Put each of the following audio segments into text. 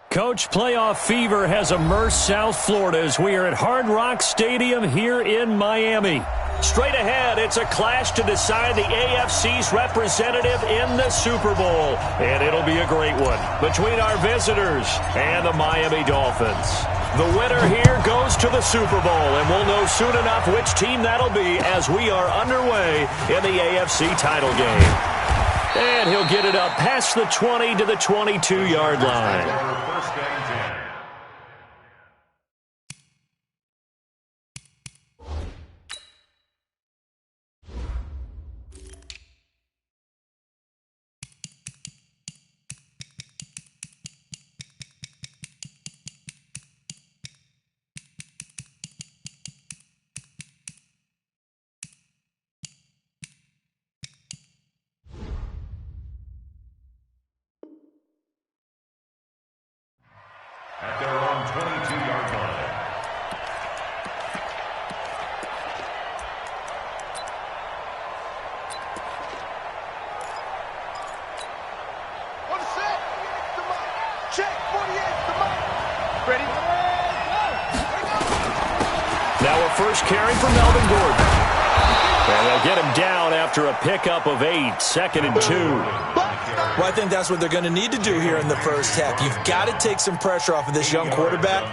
Coach, playoff fever has immersed South Florida as we are at Hard Rock Stadium here in Miami. Straight ahead, it's a clash to decide the AFC's representative in the Super Bowl. And it'll be a great one between our visitors and the Miami Dolphins. The winner here goes to the Super Bowl, and we'll know soon enough which team that'll be as we are underway in the AFC title game. And he'll get it up past the 20 to the 22-yard line. At their own 22-yard line. On set, the mic. Check, 48, the mic. Ready? Now a first carry for Melvin Gordon. And they'll get him down after a pickup of 8, 2nd and 2. Well, I think that's what they're going to need to do here in the first half. You've got to take some pressure off of this young quarterback,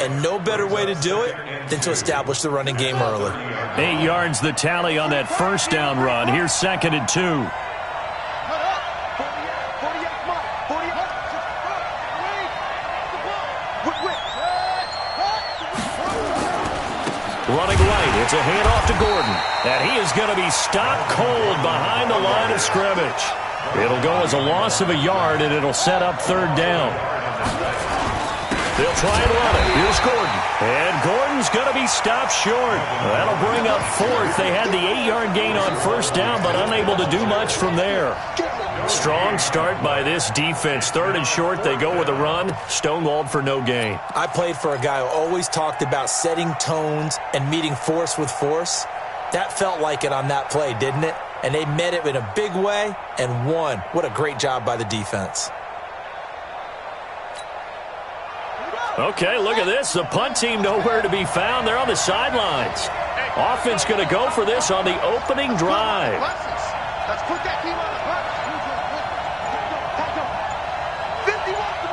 and no better way to do it than to establish the running game early. 8 yards the tally on that first down run. Here's 2nd and 2. Running right, it's a handoff to Gordon. And he is going to be stopped cold behind the line of scrimmage. It'll go as a loss of a yard, and it'll set up 3rd down. They'll try and run it. Here's Gordon. And Gordon's going to be stopped short. That'll bring up 4th. They had the 8-yard gain on 1st down, but unable to do much from there. Strong start by this defense. 3rd and short, they go with a run. Stonewalled for no gain. I played for a guy who always talked about setting tones and meeting force with force. That felt like it on that play, didn't it? And they met it in a big way and won. What a great job by the defense. Okay, look at this. The punt team nowhere to be found. They're on the sidelines. Offense going to go for this on the opening drive. Let's put that team on the punt. 51 to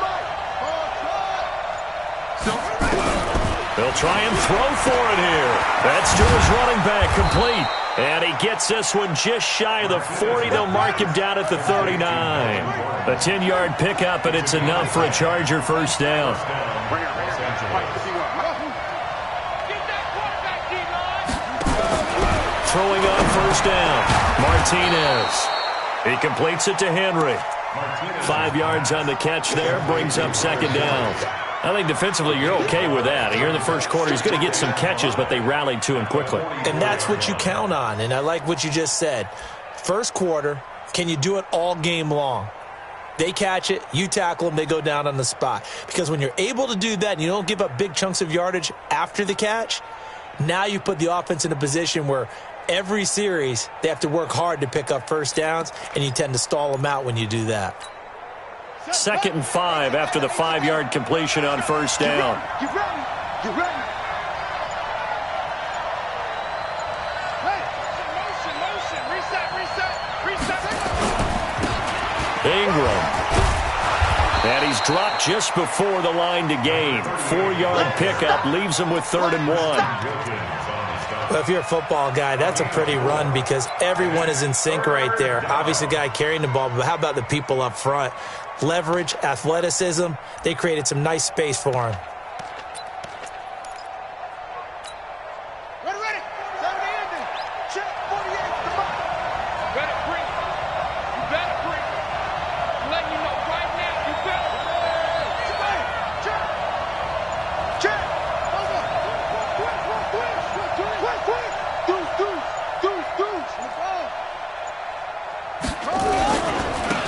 They'll try and throw for it here. That's to his running back, complete. And he gets this one just shy of the 40. They'll mark him down at the 39. A 10-yard pickup, and it's enough for a Charger first down. Throwing on first down, Martinez. He completes it to Henry. 5 yards on the catch there, brings up 2nd down. I think defensively you're okay with that. Here in the first quarter, he's going to get some catches, but they rallied to him quickly. And that's what you count on, and I like what you just said. First quarter, can you do it all game long? They catch it, you tackle them, they go down on the spot. Because when you're able to do that and you don't give up big chunks of yardage after the catch, now you put the offense in a position where every series they have to work hard to pick up first downs, and you tend to stall them out when you do that. 2nd and 5 after the 5-yard completion on first down. Get ready. Get ready. Hey, motion. Reset. Ingram. And he's dropped just before the line to gain. 4-yard pickup leaves him with 3rd and 1. Well, if you're a football guy, that's a pretty run because everyone is in sync right there. Obviously, the guy carrying the ball, but how about the people up front? Leverage, athleticism, they created some nice space for him. Ready. Saturday ending. Check, 48, the mark. Better breathe. You better breathe. I'm letting you know right now, you better. Check. Hold on. Quick. Deuce.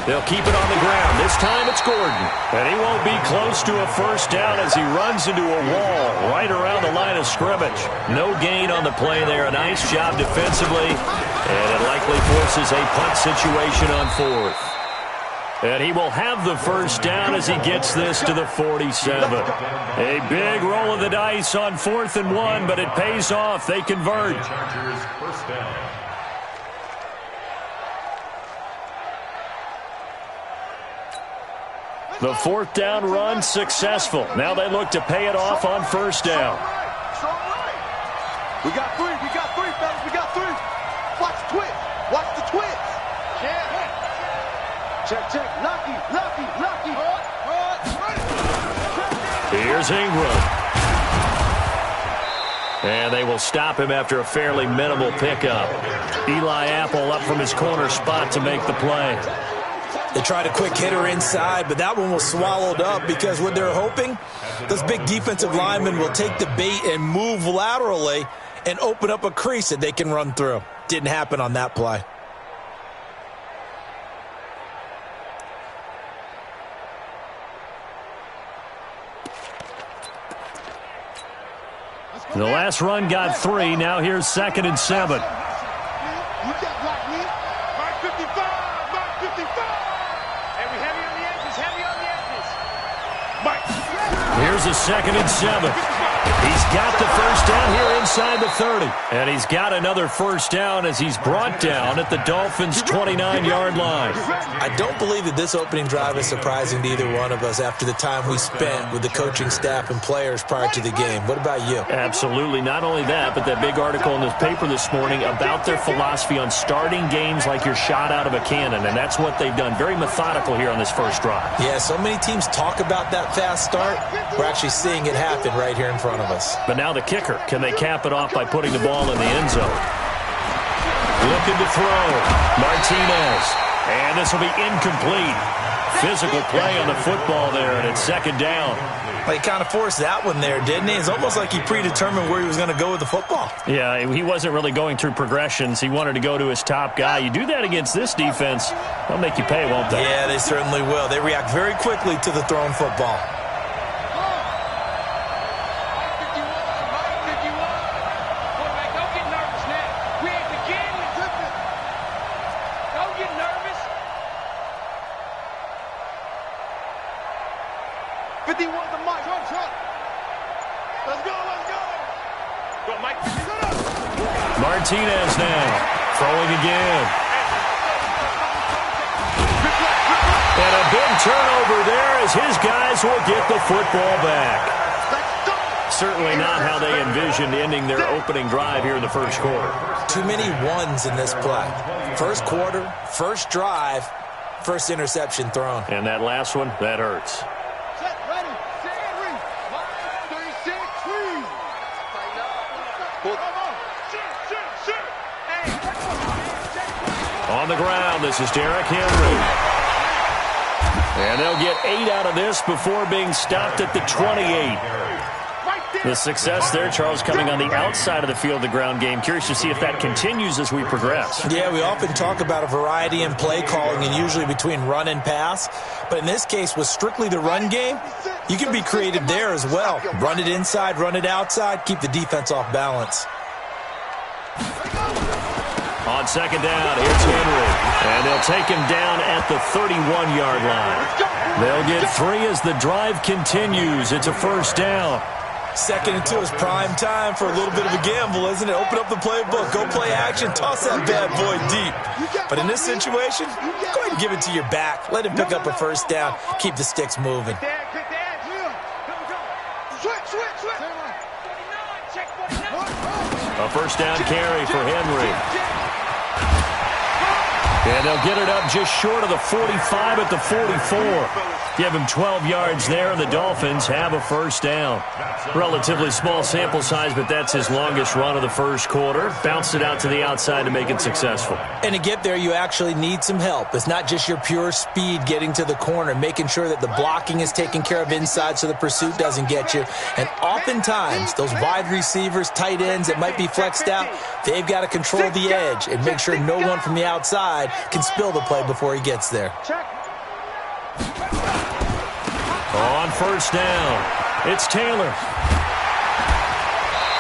They'll keep it on the ground. This time it's Gordon. And he won't be close to a first down as he runs into a wall right around the line of scrimmage. No gain on the play there. A nice job defensively. And it likely forces a punt situation on 4th. And he will have the first down as he gets this to the 47. A big roll of the dice on 4th and 1, but it pays off. They convert. Chargers first down. The 4th down run successful. Now they look to pay it off on 1st down. We got three, fellas, we got three. Watch the twist, watch the twist. Check, lucky. Here's Ingram. And they will stop him after a fairly minimal pickup. Eli Apple up from his corner spot to make the play. They tried a quick hitter inside, but that one was swallowed up because what they're hoping, those big defensive linemen will take the bait and move laterally and open up a crease that they can run through. Didn't happen on that play. The last run got 3. Now here's 2nd and 7. Here's a 2nd and 7. He's got the first down here inside the 30. And he's got another first down as he's brought down at the Dolphins' 29-yard line. I don't believe that this opening drive is surprising to either one of us after the time we spent with the coaching staff and players prior to the game. What about you? Absolutely. Not only that, but that big article in this paper this morning about their philosophy on starting games like you're shot out of a cannon. And that's what they've done. Very methodical here on this first drive. Yeah, so many teams talk about that fast start. We're actually seeing it happen right here in front of us. But now the kicker. Can they cap it off by putting the ball in the end zone? Looking to throw. Martinez. And this will be incomplete. Physical play on the football there, and it's 2nd down. Well, he kind of forced that one there, didn't he? It's almost like he predetermined where he was going to go with the football. Yeah, he wasn't really going through progressions. He wanted to go to his top guy. You do that against this defense, they'll make you pay, won't they? Yeah, they certainly will. They react very quickly to the thrown football. Martinez now, throwing again. And a big turnover there as his guys will get the football back. Certainly not how they envisioned ending their opening drive here in the first quarter. Too many ones in this play. First quarter, first drive, first interception thrown. And that last one, that hurts. On the ground, this is Derrick Henry. And they'll get 8 out of this before being stopped at the 28. The success there, Charles, coming on the outside of the field, the ground game. Curious to see if that continues as we progress. Yeah, we often talk about a variety in play calling and usually between run and pass. But in this case, with strictly the run game, you can be creative there as well. Run it inside, run it outside, keep the defense off balance. On 2nd down, here's Henry. And they'll take him down at the 31-yard line. They'll get 3 as the drive continues. It's a first down. 2nd and 2 is prime time for a little bit of a gamble, isn't it? Open up the playbook, go play action, toss that bad boy deep. But in this situation, go ahead and give it to your back. Let him pick up a first down. Keep the sticks moving. A first down carry for Henry. And they'll get it up just short of the 45 at the 44. Give him 12 yards there, and the Dolphins have a first down. Relatively small sample size, but that's his longest run of the first quarter. Bounced it out to the outside to make it successful. And to get there, you actually need some help. It's not just your pure speed getting to the corner, making sure that the blocking is taken care of inside so the pursuit doesn't get you. And oftentimes, those wide receivers, tight ends that might be flexed out, they've got to control the edge and make sure no one from the outside can spill the play before he gets there. On first down, it's Taylor.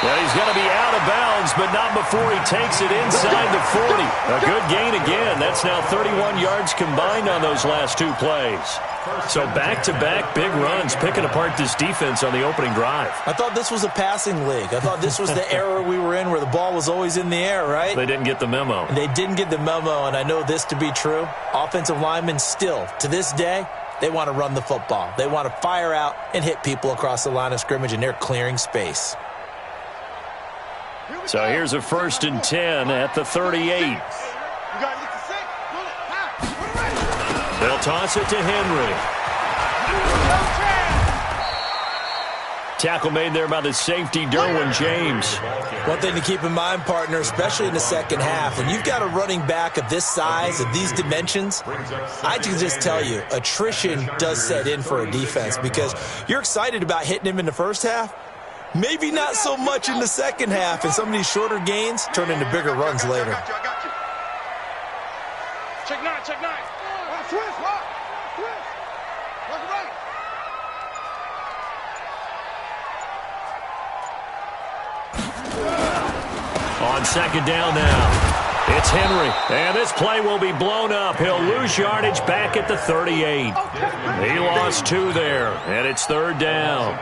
Yeah, he's going to be out of bounds, but not before he takes it inside the 40. A good gain again. That's now 31 yards combined on those last two plays. So back-to-back big runs, picking apart this defense on the opening drive. I thought this was a passing league. I thought this was the era we were in where the ball was always in the air, right? They didn't get the memo. They didn't get the memo, and I know this to be true. Offensive linemen still, to this day, they want to run the football. They want to fire out and hit people across the line of scrimmage, and they're clearing space. So here's a 1st and 10 at the 38. They'll toss it to Henry. Tackle made there by the safety, Derwin James. One thing to keep in mind, partner, especially in the second half, when you've got a running back of this size, of these dimensions, I can just tell you, attrition does set in for a defense because you're excited about hitting him in the first half. Maybe not so much in the second half, and some of these shorter gains turn into bigger runs later. I got you. Check nine, check nine. Twist, twist. Right. On second down now, it's Henry, and this play will be blown up. He'll lose yardage back at the 38. He lost 2 there, and it's 3rd down.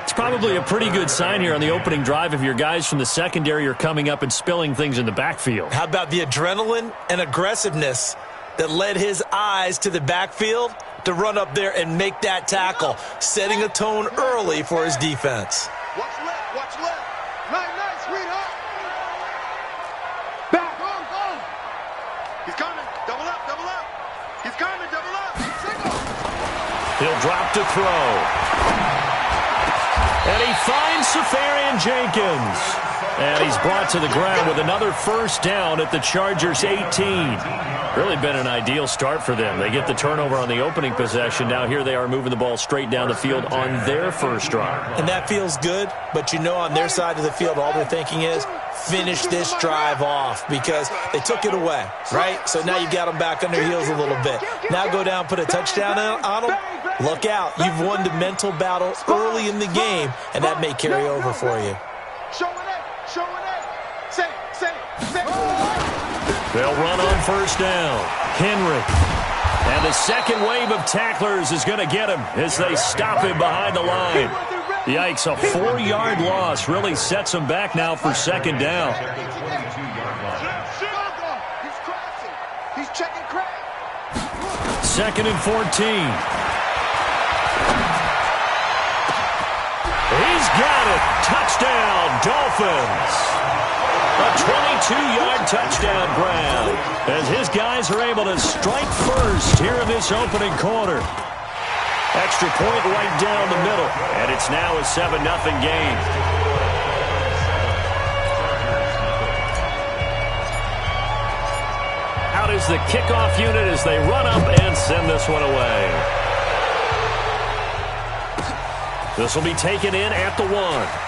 It's probably a pretty good sign here on the opening drive if your guys from the secondary are coming up and spilling things in the backfield. How about the adrenaline and aggressiveness that led his eyes to the backfield to run up there and make that tackle, setting a tone early for his defense. Watch left, watch left. Nice, sweetheart. Back, go. He's coming, double up. He's coming, double up. Single. He'll drop to throw. And he finds Safarian Jenkins. And he's brought to the ground with another 1st down at the Chargers' 18. Really been an ideal start for them. They get the turnover on the opening possession. Now here they are moving the ball straight down the field on their first drive. And that feels good, but you know on their side of the field all they're thinking is finish this drive off because they took it away, right? So now you got them back on their heels a little bit. Now go down, put a touchdown on them. Look out. You've won the mental battle early in the game, and that may carry over for you. They'll run on 1st down. Henry. And the second wave of tacklers is going to get him as they stop him behind the line. Yikes, a 4-yard loss really sets him back now for 2nd down. He's checking crack. 2nd and 14. He's got it. Touchdown, Dolphins. A 22-yard touchdown grab as his guys are able to strike first here in this opening quarter. Extra point right down the middle, and it's now a 7-0 game. Out is the kickoff unit as they run up and send this one away. This will be taken in at the 1.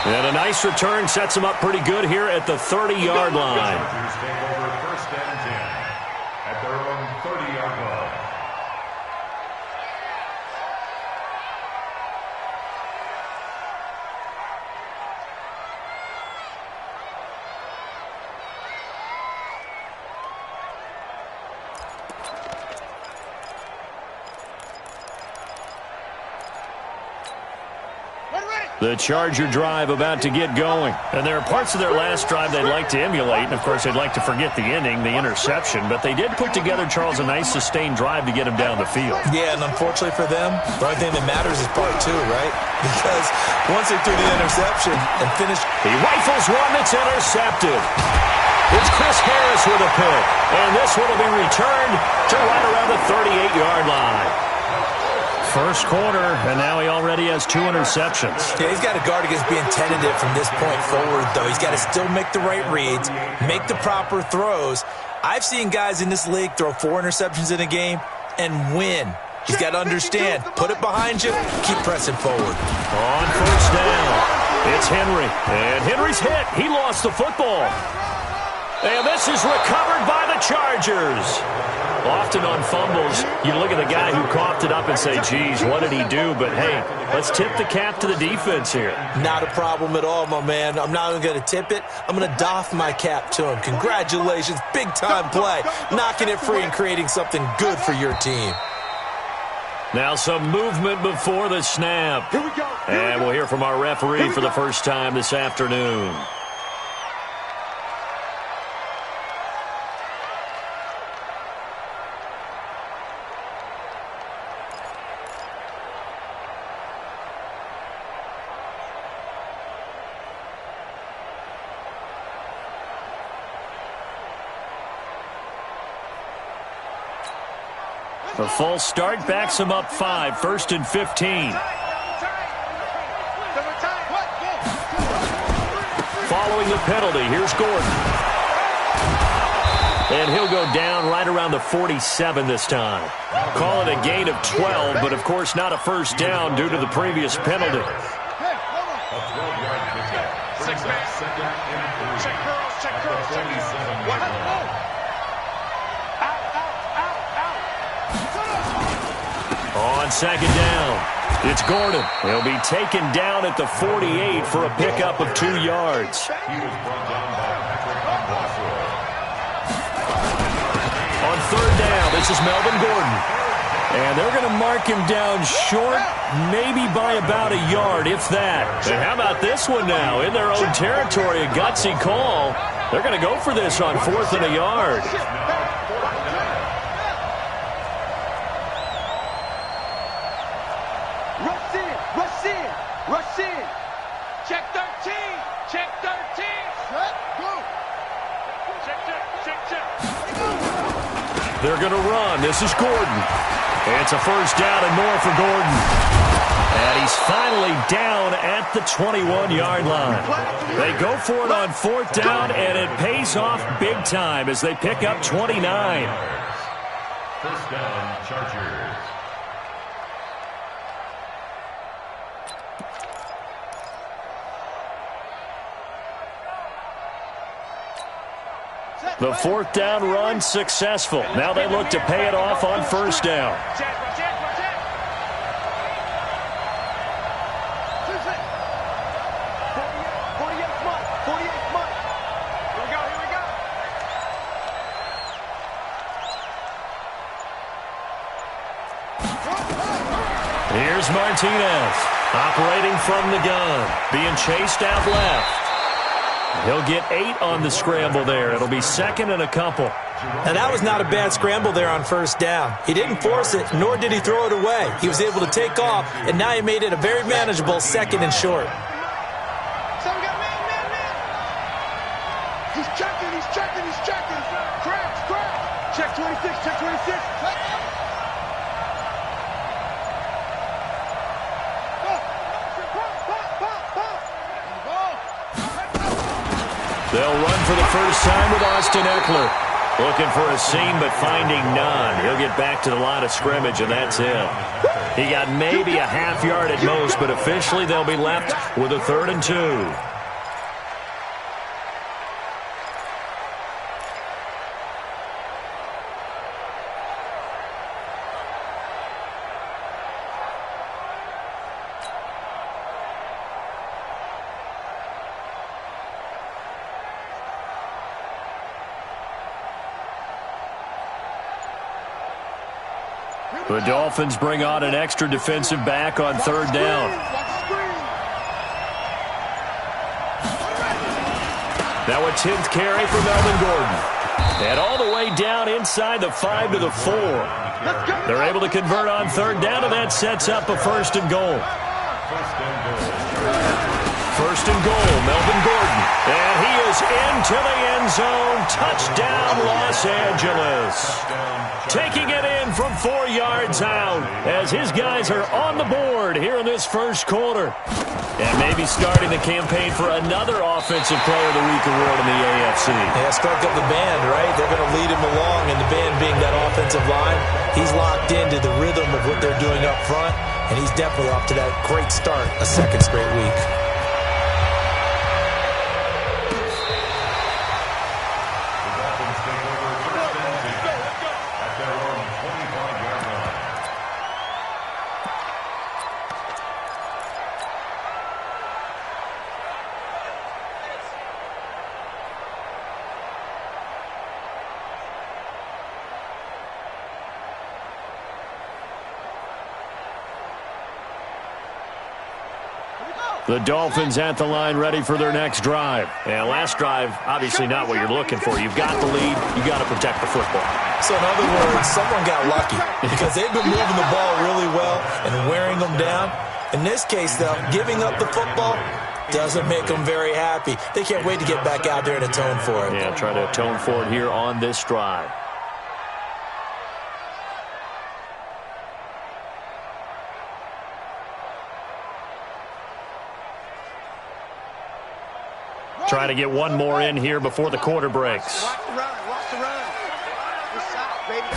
And a nice return sets them up pretty good here at the 30-yard line. Take over 1st and 10 at their own 30-yard line. The Charger drive about to get going. And there are parts of their last drive they'd like to emulate. And, of course, they'd like to forget the ending, the interception. But they did put together, Charles, a nice sustained drive to get him down the field. Yeah, and unfortunately for them, the only thing that matters is part 2, right? Because once they threw the interception and finished. He rifles one that's intercepted. It's Chris Harris with a pick. And this one will be returned to right around the 38-yard line. First quarter, and now he already has 2 interceptions. Yeah, he's got to guard against being tentative from this point forward, though. He's got to still make the right reads, make the proper throws. I've seen guys in this league throw 4 interceptions in a game and win. He's got to understand, put it behind you, keep pressing forward. On 1st down, it's Henry. And Henry's hit. He lost the football. And this is recovered by the Chargers. Often on fumbles, you look at the guy who coughed it up and say, geez, what did he do? But, hey, let's tip the cap to the defense here. Not a problem at all, my man. I'm not even going to tip it. I'm going to doff my cap to him. Congratulations. Big-time play. Knocking it free and creating something good for your team. Now some movement before the snap. Here we go. And we'll hear from our referee for the first time this afternoon. The false start backs him up 5, 1st and 15. Following the penalty, here's Gordon. And he'll go down right around the 47 this time. Call it a gain of 12, but of course not a first down due to the previous penalty. On second down, it's Gordon. He'll be taken down at the 48 for a pickup of 2 yards. On third down, this is Melvin Gordon. And they're going to mark him down short, maybe by about a yard, if that. And how about this one now? In their own territory, a gutsy call. They're going to go for this on 4th and a yard. Rush in. Check 13. Check 13. Set. Go. Check. They're going to run. This is Gordon. It's a first down and more for Gordon. And he's finally down at the 21-yard line. They go for it on 4th down, and it pays off big time as they pick up 29. First down, Chargers. The 4th down run successful. Now they look to pay it off on 1st down. Here's Martinez operating from the gun, being chased out left. He'll get 8 on the scramble there. It'll be 2nd and a couple. And that was not a bad scramble there on 1st down. He didn't force it, nor did he throw it away. He was able to take off, and now he made it a very manageable 2nd and short. So we got man. He's checking. Crash. Check 26. They'll run for the first time with Austin Eckler. Looking for a seam, but finding none. He'll get back to the line of scrimmage, and that's it. He got maybe a half yard at most, but officially they'll be left with a 3rd and 2. The Dolphins bring on an extra defensive back on 3rd down. Now a 10th carry for Melvin Gordon. And all the way down inside the 5 to the 4. They're able to convert on 3rd down, and that sets up a 1st and goal. 1st and goal, Melvin Gordon. And he is into the end zone. Touchdown, Los Angeles. Taking it in from 4 yards out as his guys are on the board here in this first quarter. And maybe starting the campaign for another Offensive Player of the Week award in the AFC. Yeah, strike up the band, right? They're going to lead him along, and the band being that offensive line, he's locked into the rhythm of what they're doing up front, and he's definitely off to that great start, a 2nd straight week. The Dolphins at the line ready for their next drive. And last drive, obviously not what you're looking for. You've got the lead. You got to protect the football. So in other words, someone got lucky because they've been moving the ball really well and wearing them down. In this case, though, giving up the football doesn't make them very happy. They can't wait to get back out there and atone for it. Yeah, try to atone for it here on this drive. Trying to get one more in here before the quarter breaks. Watch the run. Watch the run. Good shot, baby.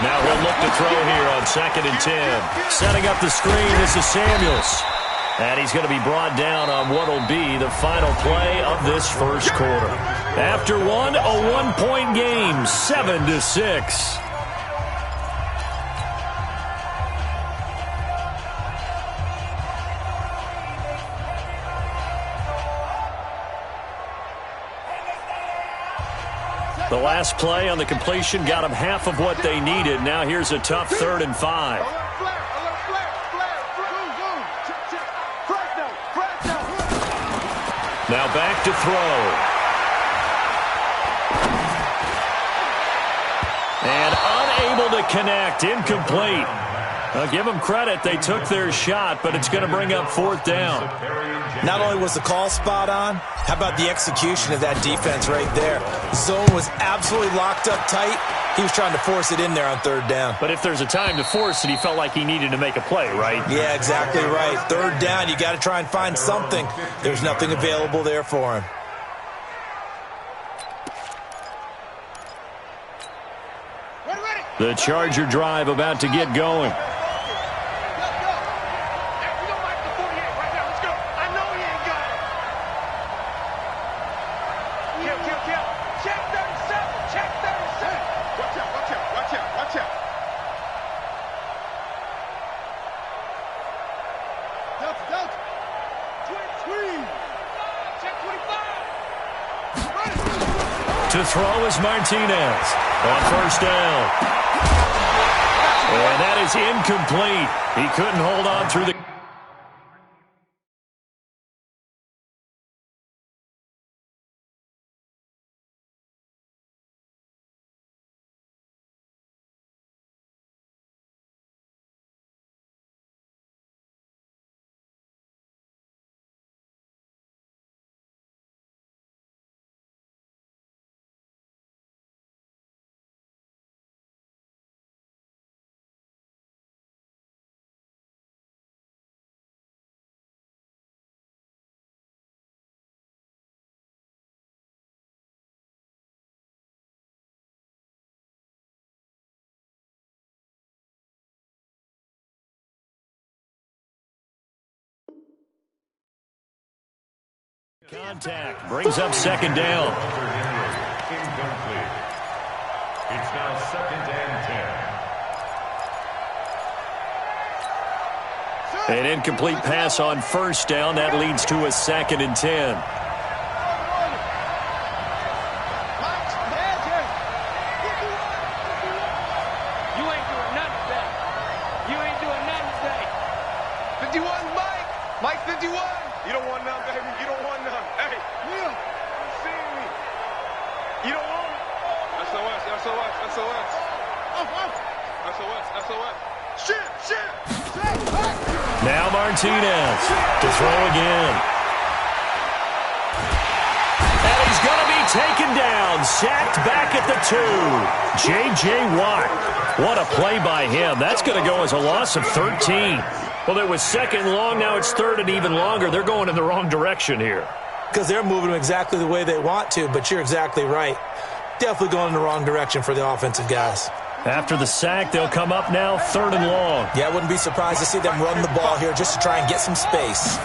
Now he'll look to throw here on 2nd and 10. Setting up the screen, this is Samuels. And he's going to be brought down on what will be the final play of this first quarter. After one, a one-point game, 7-6. The last play on the completion got them half of what they needed. Now here's a tough 3rd and 5. Now back to throw. And unable to connect, incomplete. I'll give them credit. They took their shot, but it's going to bring up 4th down. Not only was the call spot on, how about the execution of that defense right there? Zone was absolutely locked up tight. He was trying to force it in there on 3rd down. But if there's a time to force it, he felt like he needed to make a play, right? Yeah, exactly right. 3rd down, you got to try and find something. There's nothing available there for him. The Charger drive about to get going. To throw is Martinez on 1st down. And that is incomplete. He couldn't hold on through the... Contact brings up 2nd down. Incomplete. It's now 2nd and 10. An incomplete pass on 1st down. That leads to a 2nd and 10. You ain't doing nothing today. You ain't doing nothing today. 51, Mike. Mike 51. You don't want none, baby. You don't want none. Hey, Will, you see me. You don't want it. SOS, SOS, SOS. SOS, SOS. Shit. Now Martinez to throw again. And he's going to be taken down. Sacked back at the 2. J.J. Watt. What a play by him. That's going to go as a loss of 13. Well, it was 2nd long. Now it's 3rd and even longer. They're going in the wrong direction here. Because they're moving them exactly the way they want to, but you're exactly right. Definitely going in the wrong direction for the offensive guys. After the sack, they'll come up now 3rd and long. Yeah, I wouldn't be surprised to see them run the ball here just to try and get some space.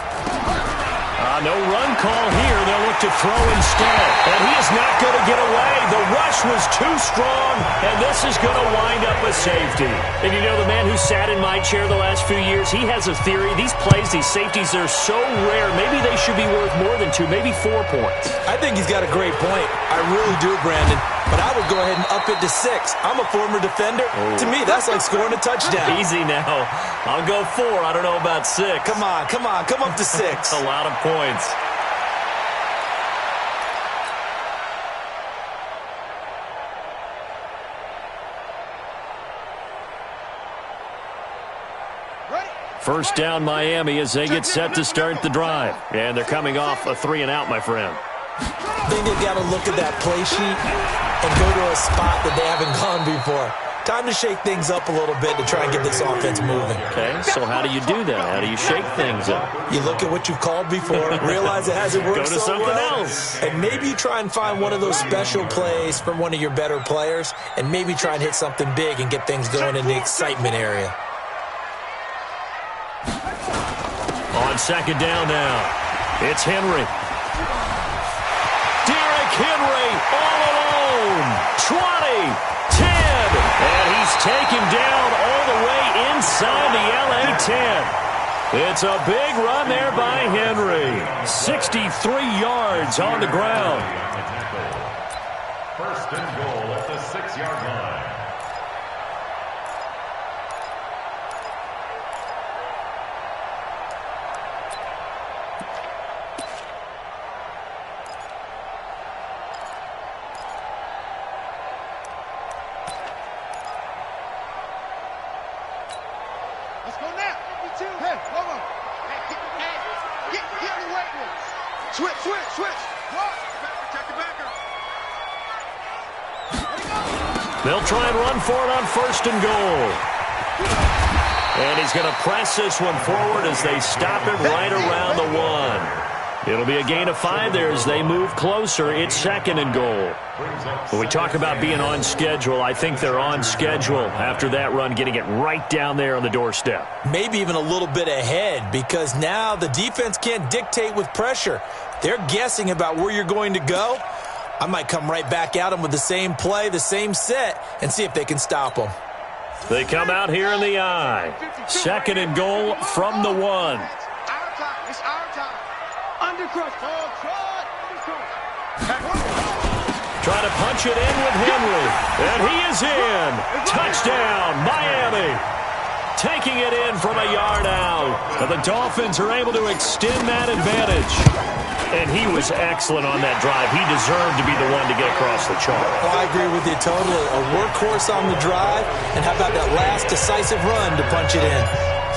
No run call here. They'll look to throw instead. And he is not going to get away. The rush was too strong, and this is going to wind up a safety. And you know, the man who sat in my chair the last few years, he has a theory. These plays, these safeties, they're so rare. Maybe they should be worth more than 2, maybe 4 points. I think he's got a great point. I really do, Brandon. but I would go ahead and up it to 6. I'm a former defender. Oh. To me, that's like scoring a touchdown. Easy now. I'll go 4. I don't know about 6. Come on. Come up to 6. A lot of points. First down, Miami, as they get set to start the drive. And they're coming off a 3-and-out, my friend. I think they've got to look at that play sheet and go to a spot that they haven't gone before. Time to shake things up a little bit to try and get this offense moving. Okay, so how do you do that? How do you shake things up? You look at what you've called before, realize it hasn't worked go to so something well, else. and maybe you try and find one of those special plays from one of your better players, and maybe try and hit something big and get things going in the excitement area. On second down now, it's Henry. Derrick Henry all alone. 20, 10, and he's taken down all the way inside the LA 10. It's a big run there by Henry. 63 yards on the ground. First and goal at the 6-yard line. They'll try and run for it on first and goal. And he's going to press this one forward as they stop it right around the 1. It'll be a gain of 5 there as they move closer. It's second and goal. When we talk about being on schedule, I think they're on schedule after that run, getting it right down there on the doorstep. Maybe even a little bit ahead, because now the defense can't dictate with pressure. They're guessing about where you're going to go. I might come right back at them with the same play, the same set, and see if they can stop them. They come out here in the I. Second and goal from the 1. It's our time. Undercrush. Trying to punch it in with Henry. And he is in. Touchdown, Miami. Taking it in from a yard out. But the Dolphins are able to extend that advantage. And he was excellent on that drive. He deserved to be the one to get across the chalk. Well, I agree with you totally. A workhorse on the drive. And how about that last decisive run to punch it in?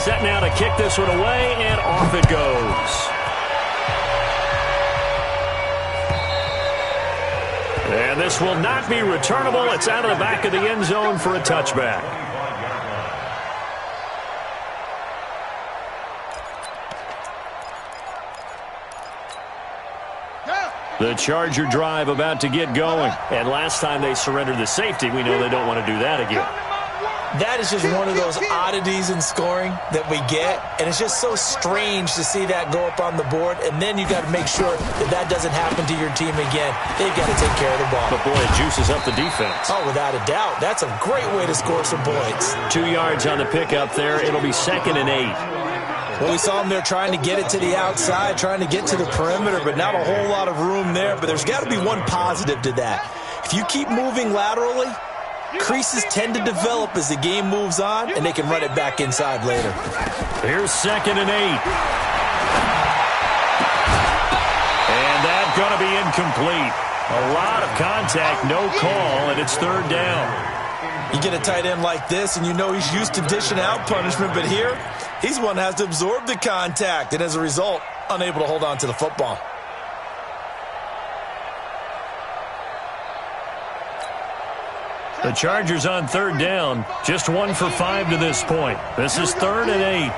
Set now to kick this one away, and off it goes. And this will not be returnable. It's out of the back of the end zone for a touchback. The Charger drive about to get going. And last time they surrendered the safety, we know they don't want to do that again. That is just one of those oddities in scoring that we get. And it's just so strange to see that go up on the board. And then you got to make sure that that doesn't happen to your team again. They've got to take care of the ball. But, boy, it juices up the defense. Oh, without a doubt. That's a great way to score some points. 2 yards on the pickup there. It'll be second and 8. Well, we saw them there trying to get it to the outside, trying to get to the perimeter, but not a whole lot of room there. But there's got to be one positive to that. If you keep moving laterally, creases tend to develop as the game moves on, and they can run it back inside later. Here's second and 8. And that's going to be incomplete. A lot of contact, no call, and it's third down. You get a tight end like this, and you know he's used to dishing out punishment, but here, he's one that has to absorb the contact, and as a result, unable to hold on to the football. The Chargers on third down, just 1 for 5 to this point. This is third and 8.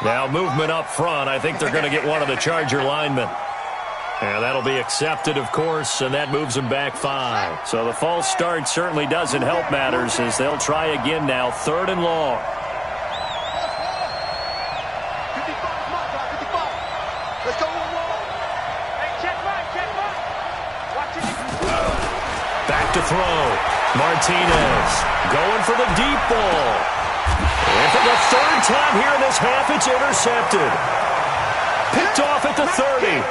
Now movement up front. I think they're going to get one of the Charger linemen. And that'll be accepted, of course, and that moves them back 5. So the false start certainly doesn't help matters as they'll try again now, third and long. Back to throw. Martinez going for the deep ball. And for the third time here in this half, it's intercepted. Picked off at the 30.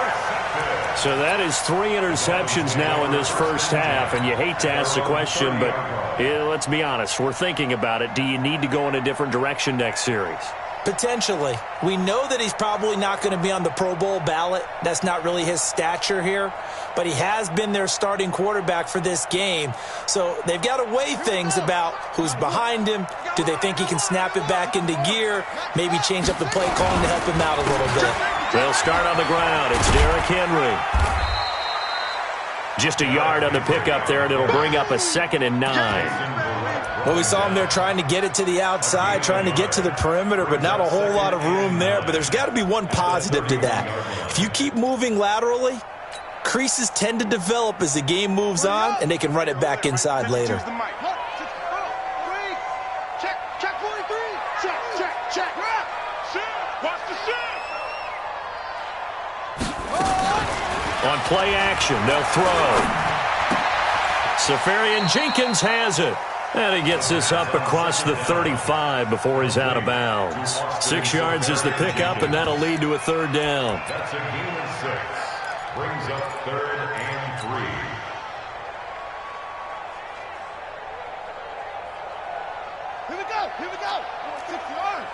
So that is 3 interceptions now in this first half, and you hate to ask the question, but let's be honest. We're thinking about it. Do you need to go in a different direction next series? Potentially. We know that he's probably not going to be on the Pro Bowl ballot. That's not really his stature here. But he has been their starting quarterback for this game. So they've got to weigh things about who's behind him. Do they think he can snap it back into gear? Maybe change up the play calling to help him out a little bit. They'll start on the ground. It's Derrick Henry. Just a yard on the pickup there, and it'll bring up a 2nd and 9. Well, we saw him there trying to get it to the outside, trying to get to the perimeter, but not a whole lot of room there. But there's got to be one positive to that. If you keep moving laterally, creases tend to develop as the game moves on, and they can run it back inside later. On play action, they'll throw. Safarian Jenkins has it. And he gets this up across the 35 before he's out of bounds. 6 yards is the pickup, and that'll lead to a 3rd down. That's a gain of 6. Brings up 3rd and 3. Here we go. Here we go. 6 yards.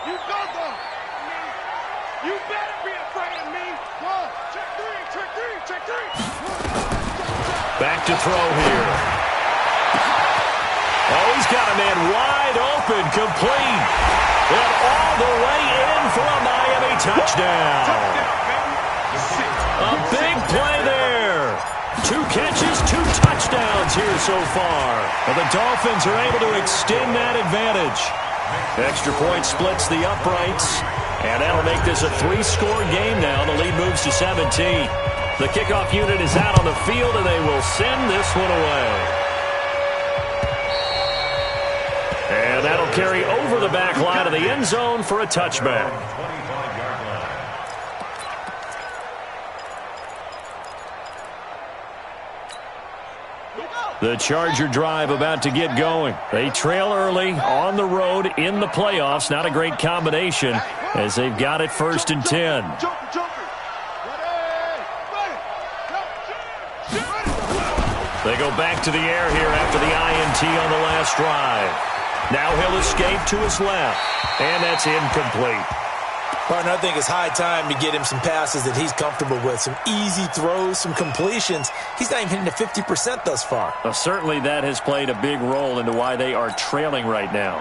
You go, though. You better be afraid of me. Go. Check 3. Check 3. Check 3. Back to throw here. Oh, he's got a man wide open, complete. And all the way in for a Miami touchdown. A big play there. 2 catches, 2 touchdowns here so far. Well, the Dolphins are able to extend that advantage. Extra point splits the uprights, and that'll make this a 3-score game now. The lead moves to 17. The kickoff unit is out on the field, and they will send this one away. And that'll carry over the back line of the end zone for a touchback. The Charger drive about to get going. They trail early on the road in the playoffs. Not a great combination as they've got it 1st and 10. They go back to the air here after the INT on the last drive. Now he'll escape to his left, and that's incomplete. Partner, I think it's high time to get him some passes that he's comfortable with, some easy throws, some completions. He's not even hitting the 50% thus far. Well, certainly that has played a big role into why they are trailing right now.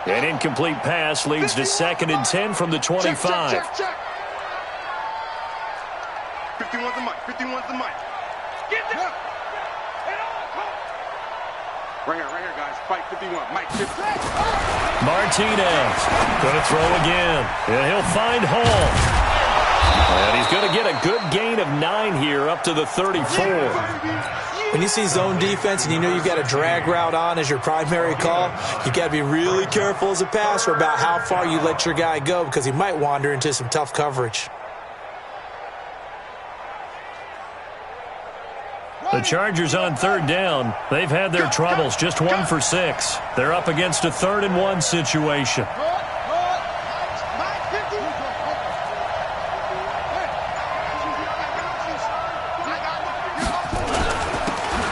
An incomplete pass leads to 2nd and 10 from the 25. Check. 51's the mic. 51's the mic. Get down. Right here, guys. Fight 51. Mike 50. Martinez going to throw again. And he'll find Hall. And he's going to get a good gain of 9 here up to the 34. When you see zone defense and you know you've got a drag route on as your primary call, you've got to be really careful as a passer about how far you let your guy go because he might wander into some tough coverage. The Chargers on 3rd down. They've had their troubles, just 1 for 6. They're up against a 3rd and 1 situation.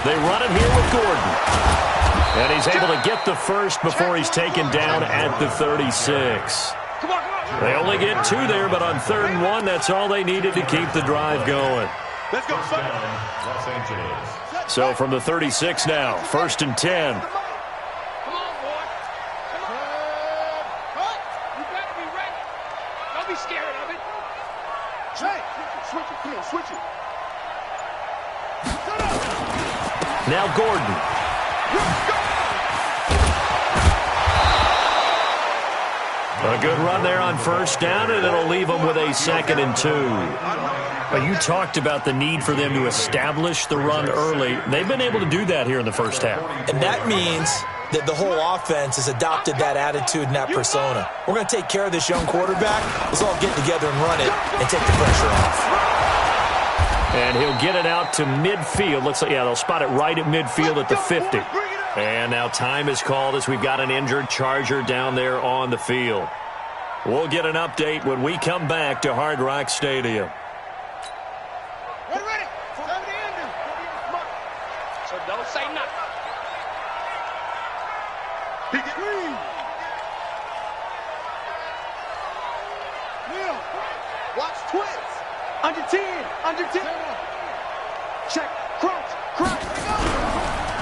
They run it here with Gordon. And he's able to get the first before he's taken down at the 36. They only get 2 there, but on 3rd and 1, that's all they needed to keep the drive going. Let's go, son. Los Angeles. So from the 36 now, 1st and 10. Come on, boy. Come on. You better be ready. Don't be scared of it. Switch it. Come on, switch it. Now Gordon. A good run there on 1st down, and it'll leave them with a 2nd and 2. But you talked about the need for them to establish the run early. They've been able to do that here in the first half. And that means that the whole offense has adopted that attitude and that persona. We're going to take care of this young quarterback. Let's all get together and run it and take the pressure off. And he'll get it out to midfield. Looks like, yeah, they'll spot it right at midfield at the 50. Bring it up. And now time is called as we've got an injured Charger down there on the field. We'll get an update when we come back to Hard Rock Stadium. Ready. So don't say nothing. Watch twins. Under 10. Check. Crouch.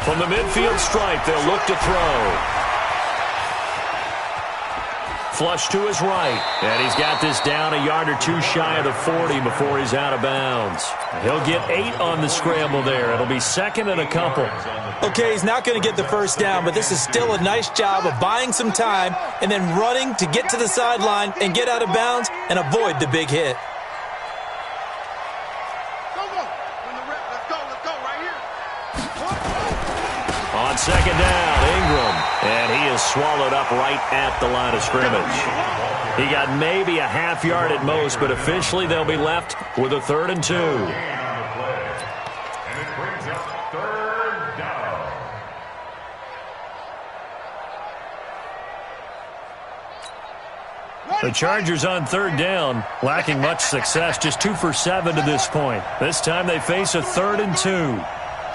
From the midfield stripe, they'll look to throw. Flush to his right. And he's got this down a yard or two shy of the 40 before he's out of bounds. He'll get 8 on the scramble there. It'll be second and a couple. Okay, he's not going to get the first down, but this is still a nice job of buying some time and then running to get to the sideline and get out of bounds and avoid the big hit. On second down, Ingram. And he is swallowed up right at the line of scrimmage. He got maybe a half yard at most, but officially they'll be left with a 3rd and 2. And it brings up 3rd down. The Chargers on 3rd down, lacking much success, just 2 for 7 to this point. This time they face a 3rd and 2.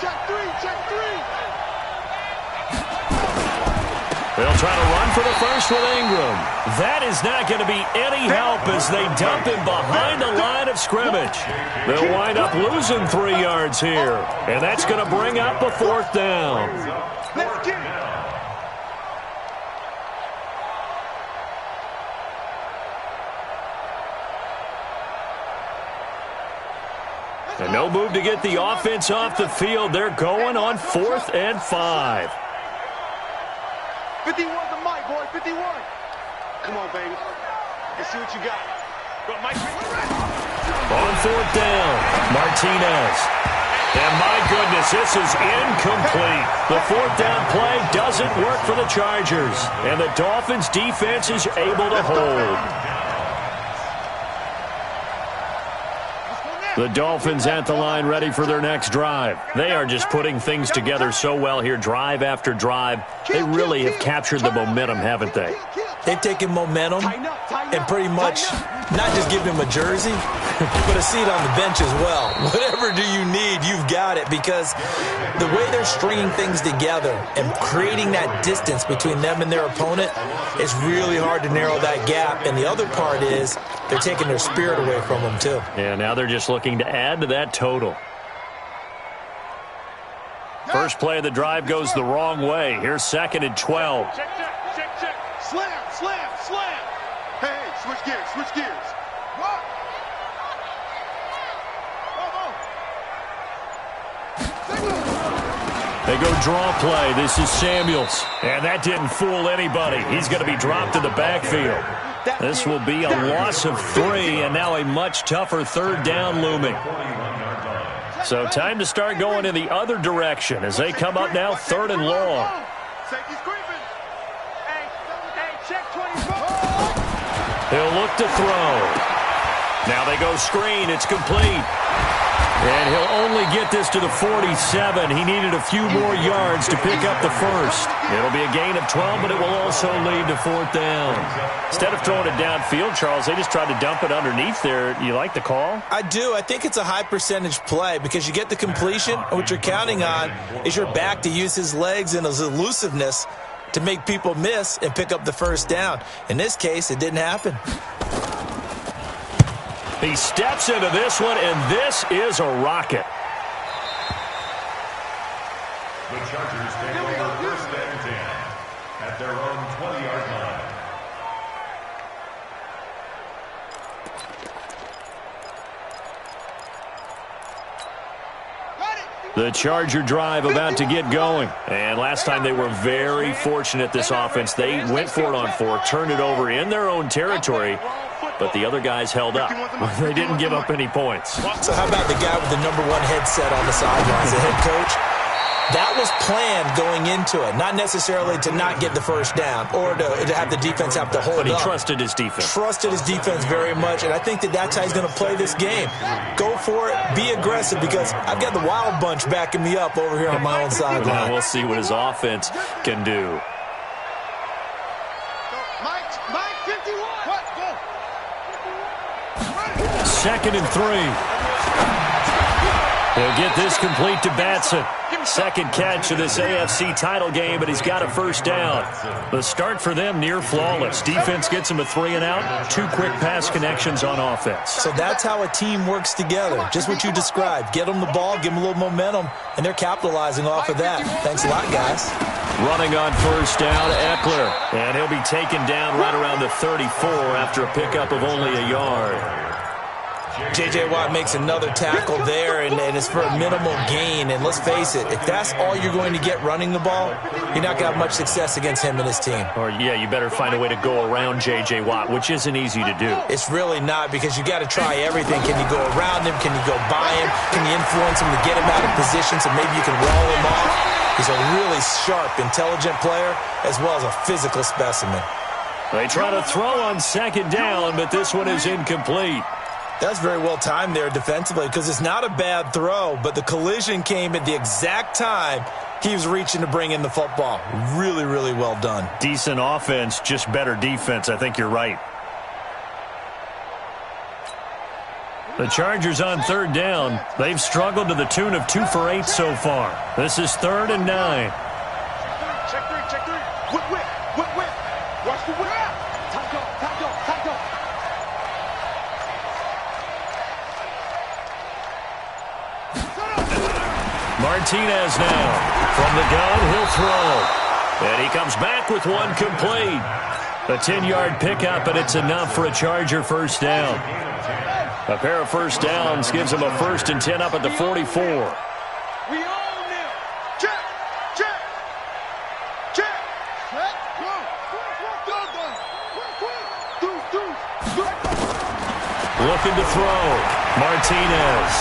Check three. They'll try to run for the first with Ingram. That is not going to be any help as they dump him behind the line of scrimmage. They'll wind up losing 3 yards here, and that's going to bring up a 4th down. Let's get it. And no move to get the offense off the field. They're going on 4th and 5. 51 the mic, boy. 51. Come on, baby. Let's see what you got. Go, Mike. On 4th down, Martinez. And my goodness, this is incomplete. The 4th down play doesn't work for the Chargers. And the Dolphins defense is able to hold. The Dolphins at the line ready for their next drive. They are just putting things together so well here, drive after drive. They really have captured the momentum, haven't they? They've taken momentum and pretty much not just give him a jersey, but a seat on the bench as well. Whatever do you need, you've got it, because the way they're stringing things together and creating that distance between them and their opponent, it's really hard to narrow that gap. And the other part is they're taking their spirit away from them, too. Yeah, now they're just looking to add to that total. First play of the drive goes the wrong way. Here's 2nd and 12. Check. Slam. Hey, switch gears. What? They go draw play. This is Samuels. And that didn't fool anybody. He's going to be dropped in the backfield. This will be a loss of 3, and now a much tougher 3rd down looming. So time to start going in the other direction as they come up now 3rd and long. He'll look to throw. Now they go screen. It's complete. And he'll only get this to the 47. He needed a few more yards to pick up the first. It'll be a gain of 12, but it will also lead to 4th down. Instead of throwing it downfield, Charles, they just tried to dump it underneath there. You like the call? I do. I think it's a high percentage play because you get the completion, and what you're counting on is your back to use his legs and his elusiveness to make people miss and pick up the first down. In this case, it didn't happen. He steps into this one, and this is a rocket. The Chargers take over 1st and 10 at their own 20-yard line. The Charger drive about to get going. And last time they were very fortunate, this offense. They went for it on 4, turned it over in their own territory, but the other guys held up. They didn't give up any points. So how about the guy with the #1 headset on the sidelines, the head coach? That was planned going into it, not necessarily to not get the first down or to have the defense have to hold up. But he trusted his defense. Trusted his defense very much, and I think that's how he's going to play this game. Go for it. Be aggressive, because I've got the Wild Bunch backing me up over here on my own sideline. Well, we'll see what his offense can do. Mike, 51. What? Go. 2nd and 3. He'll get this complete to Batson. Second catch of this AFC title game, but he's got a first down. The start for them near flawless. Defense gets him a 3 and out. 2 quick pass connections on offense. So that's how a team works together. Just what you described. Get them the ball, give them a little momentum, and they're capitalizing off of that. Thanks a lot, guys. Running on first down, Eckler. And he'll be taken down right around the 34 after a pickup of only a yard. J.J. Watt makes another tackle there, and it's for a minimal gain. And let's face it, if that's all you're going to get running the ball, you're not going to have much success against him and his team. Or, yeah, you better find a way to go around J.J. Watt, which isn't easy to do. It's really not, because you got to try everything. Can you go around him? Can you go by him? Can you influence him to get him out of position so maybe you can roll him off? He's a really sharp, intelligent player, as well as a physical specimen. They try to throw on 2nd down, but this one is incomplete. That's very well timed there defensively, because it's not a bad throw, but the collision came at the exact time he was reaching to bring in the football. Really, really well done. Decent offense, just better defense. I think you're right. The Chargers on 3rd down. They've struggled to the tune of 2 for 8 so far. This is 3rd and 9. Check 3. Whip. Watch the whip. Time go. Martinez now. From the gun, he'll throw. And he comes back with one complete. A 10-yard pickup, and it's enough for a Charger first down. A pair of first downs gives him a 1st and 10 up at the 44. We own them. Check. Looking to throw. Martinez.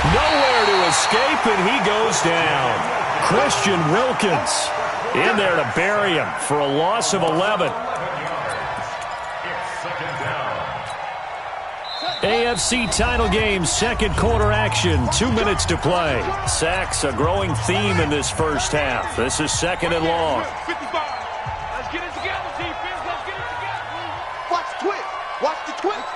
Nowhere to escape, and he goes down. Christian Wilkins in there to bury him for a loss of 11. AFC title game, 2nd quarter action, 2 minutes to play. Sacks, a growing theme in this first half. This is 2nd and long. 55. Let's get it together, defense. Let's get it together. Watch the twist.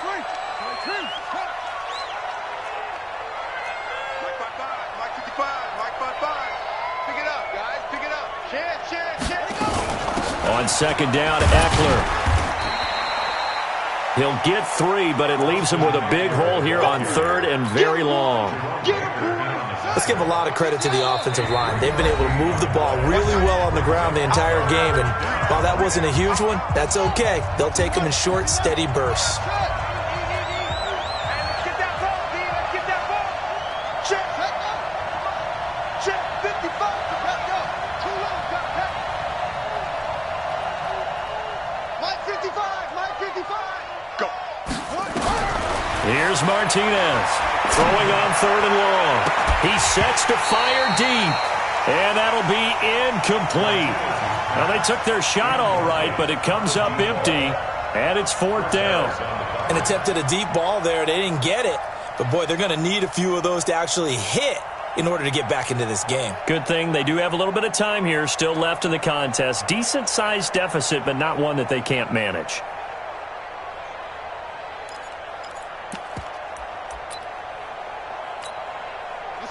Mike 55. Pick it up, guys. Pick it up. Chance. On 2nd down, Eckler. He'll get 3, but it leaves him with a big hole here on 3rd and very long. Let's give a lot of credit to the offensive line. They've been able to move the ball really well on the ground the entire game, and while that wasn't a huge one, that's okay. They'll take them in short, steady bursts. Here's Martinez throwing on 3rd and long. He sets to fire deep, and that'll be incomplete. Now, they took their shot all right, but it comes up empty, and it's 4th down. And attempted a deep ball there. They didn't get it, but, boy, they're going to need a few of those to actually hit in order to get back into this game. Good thing they do have a little bit of time here still left in the contest. Decent-sized deficit, but not one that they can't manage.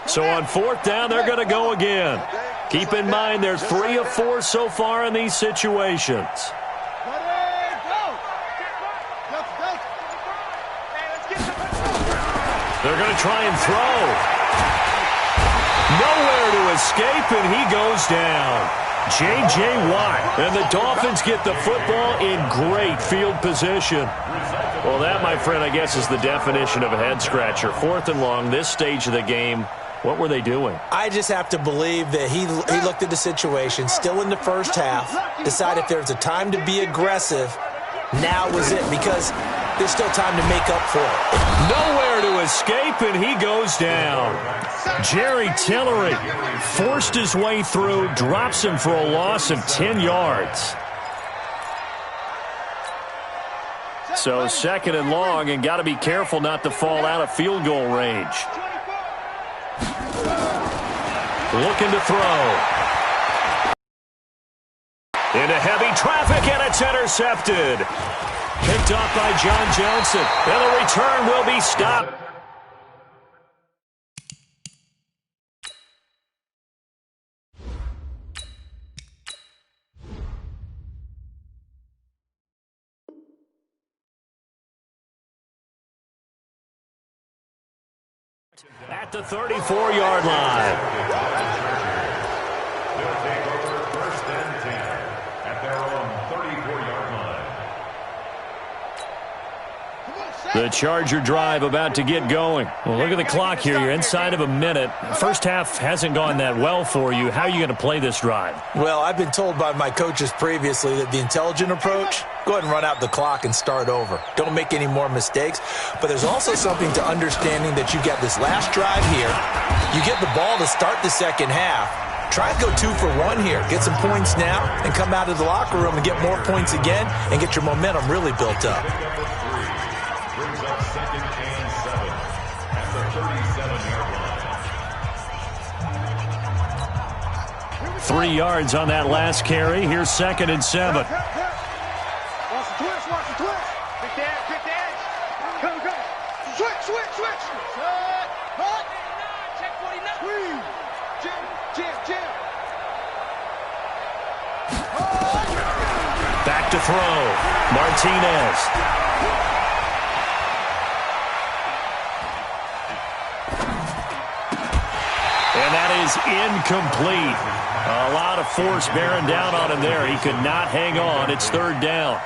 So on 4th down, they're going to go again. Keep in mind, they're 3 of 4 so far in these situations. They're going to try and throw. Nowhere to escape, and he goes down. J.J. Watt, and the Dolphins get the football in great field position. Well, that, my friend, I guess is the definition of a head-scratcher. 4th and long, this stage of the game. What were they doing? I just have to believe that he looked at the situation, still in the first half, decided if there's a time to be aggressive, now was it, because there's still time to make up for it. If Nowhere to escape, and he goes down. Jerry Tillery forced his way through, drops him for a loss of 10 yards. So second and long, and got to be careful not to fall out of field goal range. Looking to throw. Into heavy traffic, and it's intercepted. Picked off by John Johnson, and the return will be stopped. At the 34-yard line. They'll take over first and 10 at their own 34-yard line. The Charger drive about to get going. Well, look at the clock here. You're inside of a minute. First half hasn't gone that well for you. How are you going to play this drive? Well, I've been told by my coaches previously that the intelligent approach, go ahead and run out the clock and start over. Don't make any more mistakes. But there's also something to understanding that you got this last drive here. You get the ball to start the second half. Try to go 2 for 1 here. Get some points now and come out of the locker room and get more points again and get your momentum really built up. Brings up second and 7 at the 37-yard line. 3 yards on that last carry. Here's second and 7. Watch the twist, watch the twist. Pick the edge, pick the edge. Come. Switch. Hut. Check 49. Jam. Back to throw. Martinez. And that is incomplete. A lot of force bearing down on him there. He could not hang on. It's third down.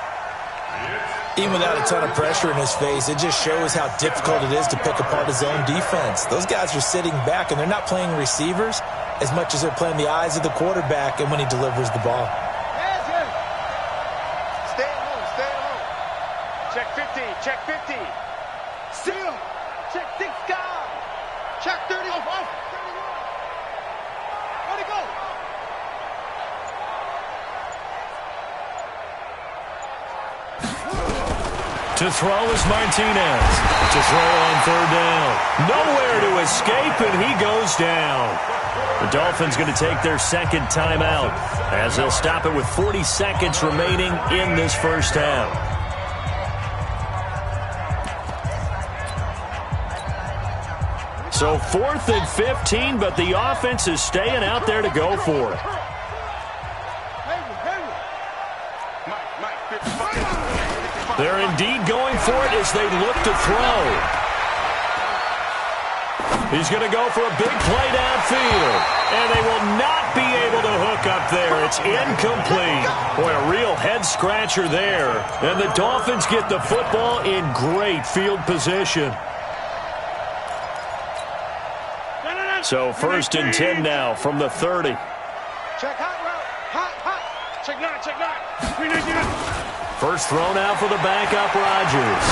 Even without a ton of pressure in his face, it just shows how difficult it is to pick apart his own defense. Those guys are sitting back, and they're not playing receivers as much as they're playing the eyes of the quarterback and when he delivers the ball. Stay at home. Check 50, check 50. Seal. Check 6 guy. Check 30. Off. 31. Where'd he go? To throw is Martinez. To throw on third down. Nowhere to escape, and he goes down. The Dolphins going to take their second timeout as they'll stop it with 40 seconds remaining in this first half. So 4th and 15, but the offense is staying out there to go for it. They're indeed going for it as they look to throw. He's going to go for a big play downfield. And they will not be able to hook up there. It's incomplete. Boy, a real head-scratcher there. And the Dolphins get the football in great field position. So 1st and 10 now from the 30. Check hot route. Hot. Check 9. 399. First throw now for the backup, Rodgers.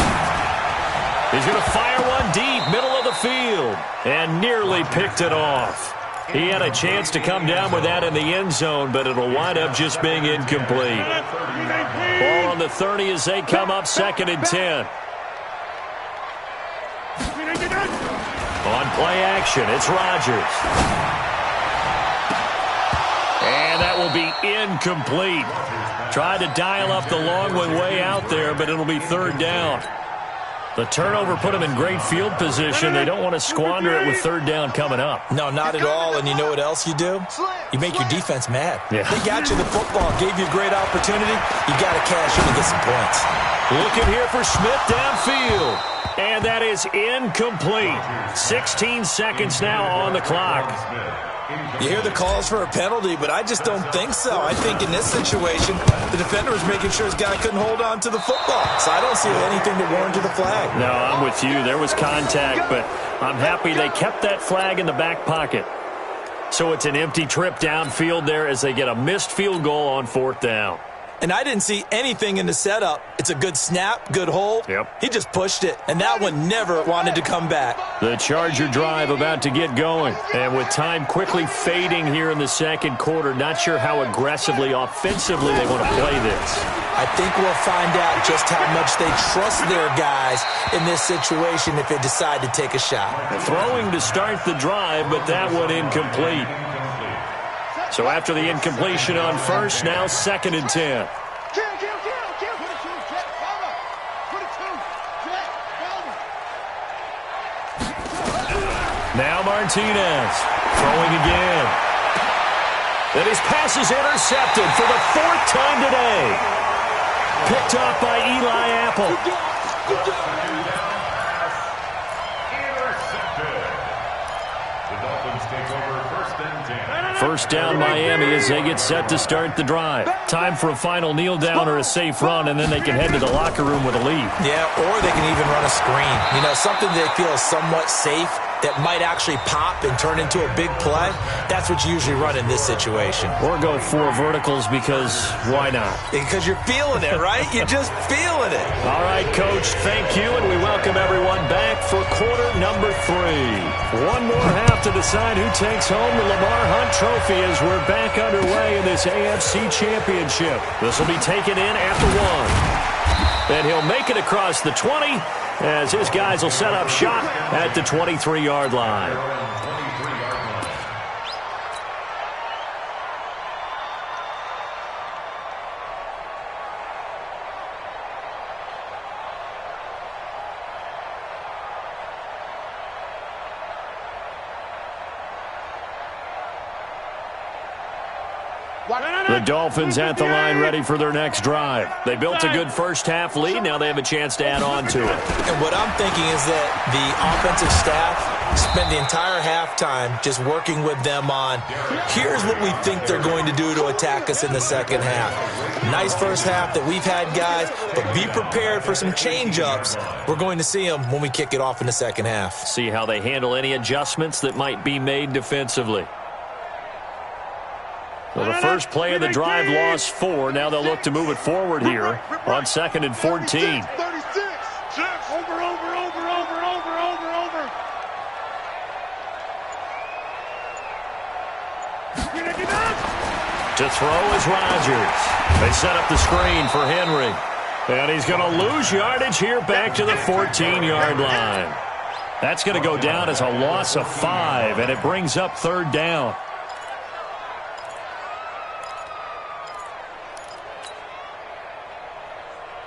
He's going to fire one deep, middle of the field, and nearly picked it off. He had a chance to come down with that in the end zone, but it'll wind up just being incomplete. Ball on the 30 as they come up 2nd and 10. On play action, it's Rodgers. And that will be incomplete. Tried to dial up the long one way out there, but it'll be third down. The turnover put them in great field position. They don't want to squander it with third down coming up. No, not at all. And you know what else you do? You make your defense mad. Yeah. They got you the football, gave you a great opportunity. You got to cash in and get some points. Looking here for Smith downfield. And that is incomplete. 16 seconds now on the clock. You hear the calls for a penalty, but I just don't think so. I think in this situation, the defender was making sure his guy couldn't hold on to the football. So I don't see anything to warrant the flag. No, I'm with you. There was contact, but I'm happy they kept that flag in the back pocket. So it's an empty trip downfield there as they get a missed field goal on 4th down. And I didn't see anything in the setup. It's a good snap, good hold. Yep. He just pushed it, and that one never wanted to come back. The Charger drive about to get going. And with time quickly fading here in the second quarter, not sure how aggressively, offensively they want to play this. I think we'll find out just how much they trust their guys in this situation if they decide to take a shot. Throwing to start the drive, but that one incomplete. So after the incompletion on first, now 2nd and 10. Now Martinez throwing again. And his pass is intercepted for the 4th time today. Picked off by Eli Apple. The Dolphins take over 1st and 10. First down Miami as they get set to start the drive. Time for a final kneel down or a safe run, and then they can head to the locker room with a lead. Yeah, or they can even run a screen. You know, something they feel is somewhat safe that might actually pop and turn into a big play. That's what you usually run in this situation. Or go 4 verticals because why not? Because you're feeling it, right? You're just feeling it. All right, Coach, thank you, and we welcome everyone back for quarter number 3. One more half to decide who takes home the Lamar Hunt Trophy as we're back underway in this AFC Championship. This will be taken in at the 1. And he'll make it across the 20 as his guys will set up shop at the 23-yard line. The Dolphins at the line ready for their next drive. They built a good first-half lead. Now they have a chance to add on to it. And what I'm thinking is that the offensive staff spent the entire halftime just working with them on, here's what we think they're going to do to attack us in the second half. Nice first half that we've had, guys, but be prepared for some change-ups. We're going to see them when we kick it off in the second half. See how they handle any adjustments that might be made defensively. So the first play of the drive lost 4. Now they'll look to move it forward here on 2nd and 14. 36. Over. To throw is Rodgers. They set up the screen for Henry. And he's going to lose yardage here back to the 14-yard line. That's going to go down as a loss of 5, and it brings up 3rd down.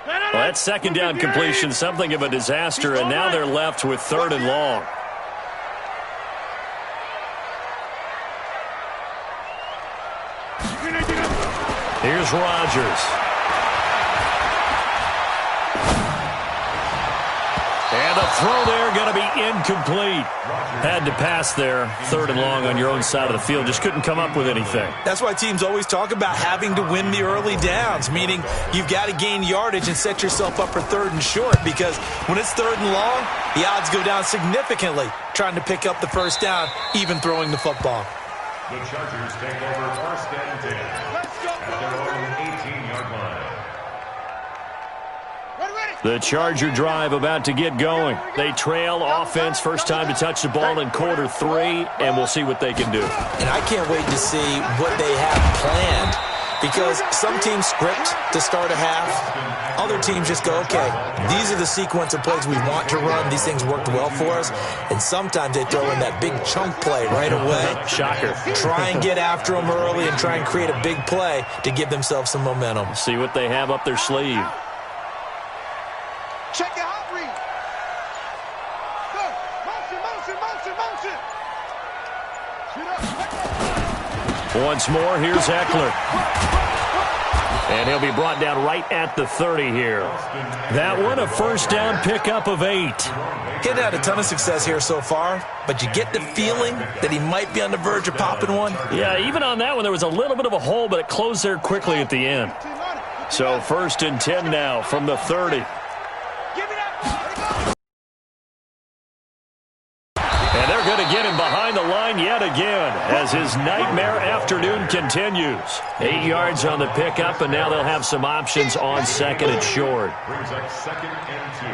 Well, that 2nd down completion, something of a disaster, and now they're left with 3rd and long. Here's Rodgers. And the throw there going to be incomplete. Had to pass there, 3rd and long on your own side of the field. Just couldn't come up with anything. That's why teams always talk about having to win the early downs, meaning you've got to gain yardage and set yourself up for 3rd and short, because when it's 3rd and long, the odds go down significantly trying to pick up the first down, even throwing the football. The Chargers take over 1st and 10 at their own 18-yard line. The Charger drive about to get going. They trail offense, first time to touch the ball in quarter 3, and we'll see what they can do. And I can't wait to see what they have planned, because some teams script to start a half. Other teams just go, okay, these are the sequence of plays we want to run. These things worked well for us. And sometimes they throw in that big chunk play right away. Shocker. Try and get after them early and try and create a big play to give themselves some momentum. See what they have up their sleeve. Check the hot read. Go. Motion. Once more, here's Eckler. And he'll be brought down right at the 30 here. That one, a first down pickup of 8. He hadn't had a ton of success here so far, but you get the feeling that he might be on the verge of popping one. Yeah, even on that one, there was a little bit of a hole, but it closed there quickly at the end. So 1st and 10 now from the 30. And they're going to get him behind the line line yet again as his nightmare afternoon continues. 8 yards on the pickup, and now they'll have some options on second and short. Brings up 2nd and 2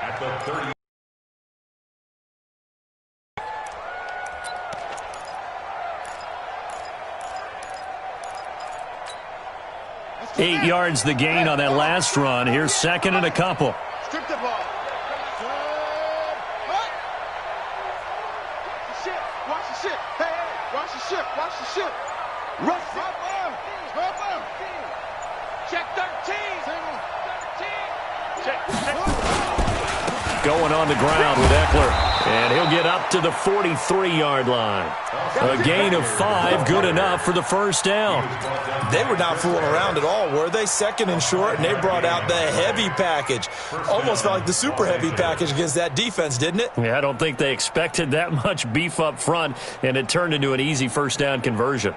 at the 30. 8 yards the gain on that last run. Here's second and a couple. Strip the ball. Watch the ship. Hey, watch the ship. Watch the ship. Rush it. Check 13. 13. Check. Going on the ground with Eckler, and he'll get up to the 43-yard line. A gain of 5, good enough for the first down. They were not fooling around at all, were they? Second and short, and they brought out the heavy package. Almost felt like the super heavy package against that defense, didn't it? Yeah, I don't think they expected that much beef up front, and it turned into an easy first down conversion.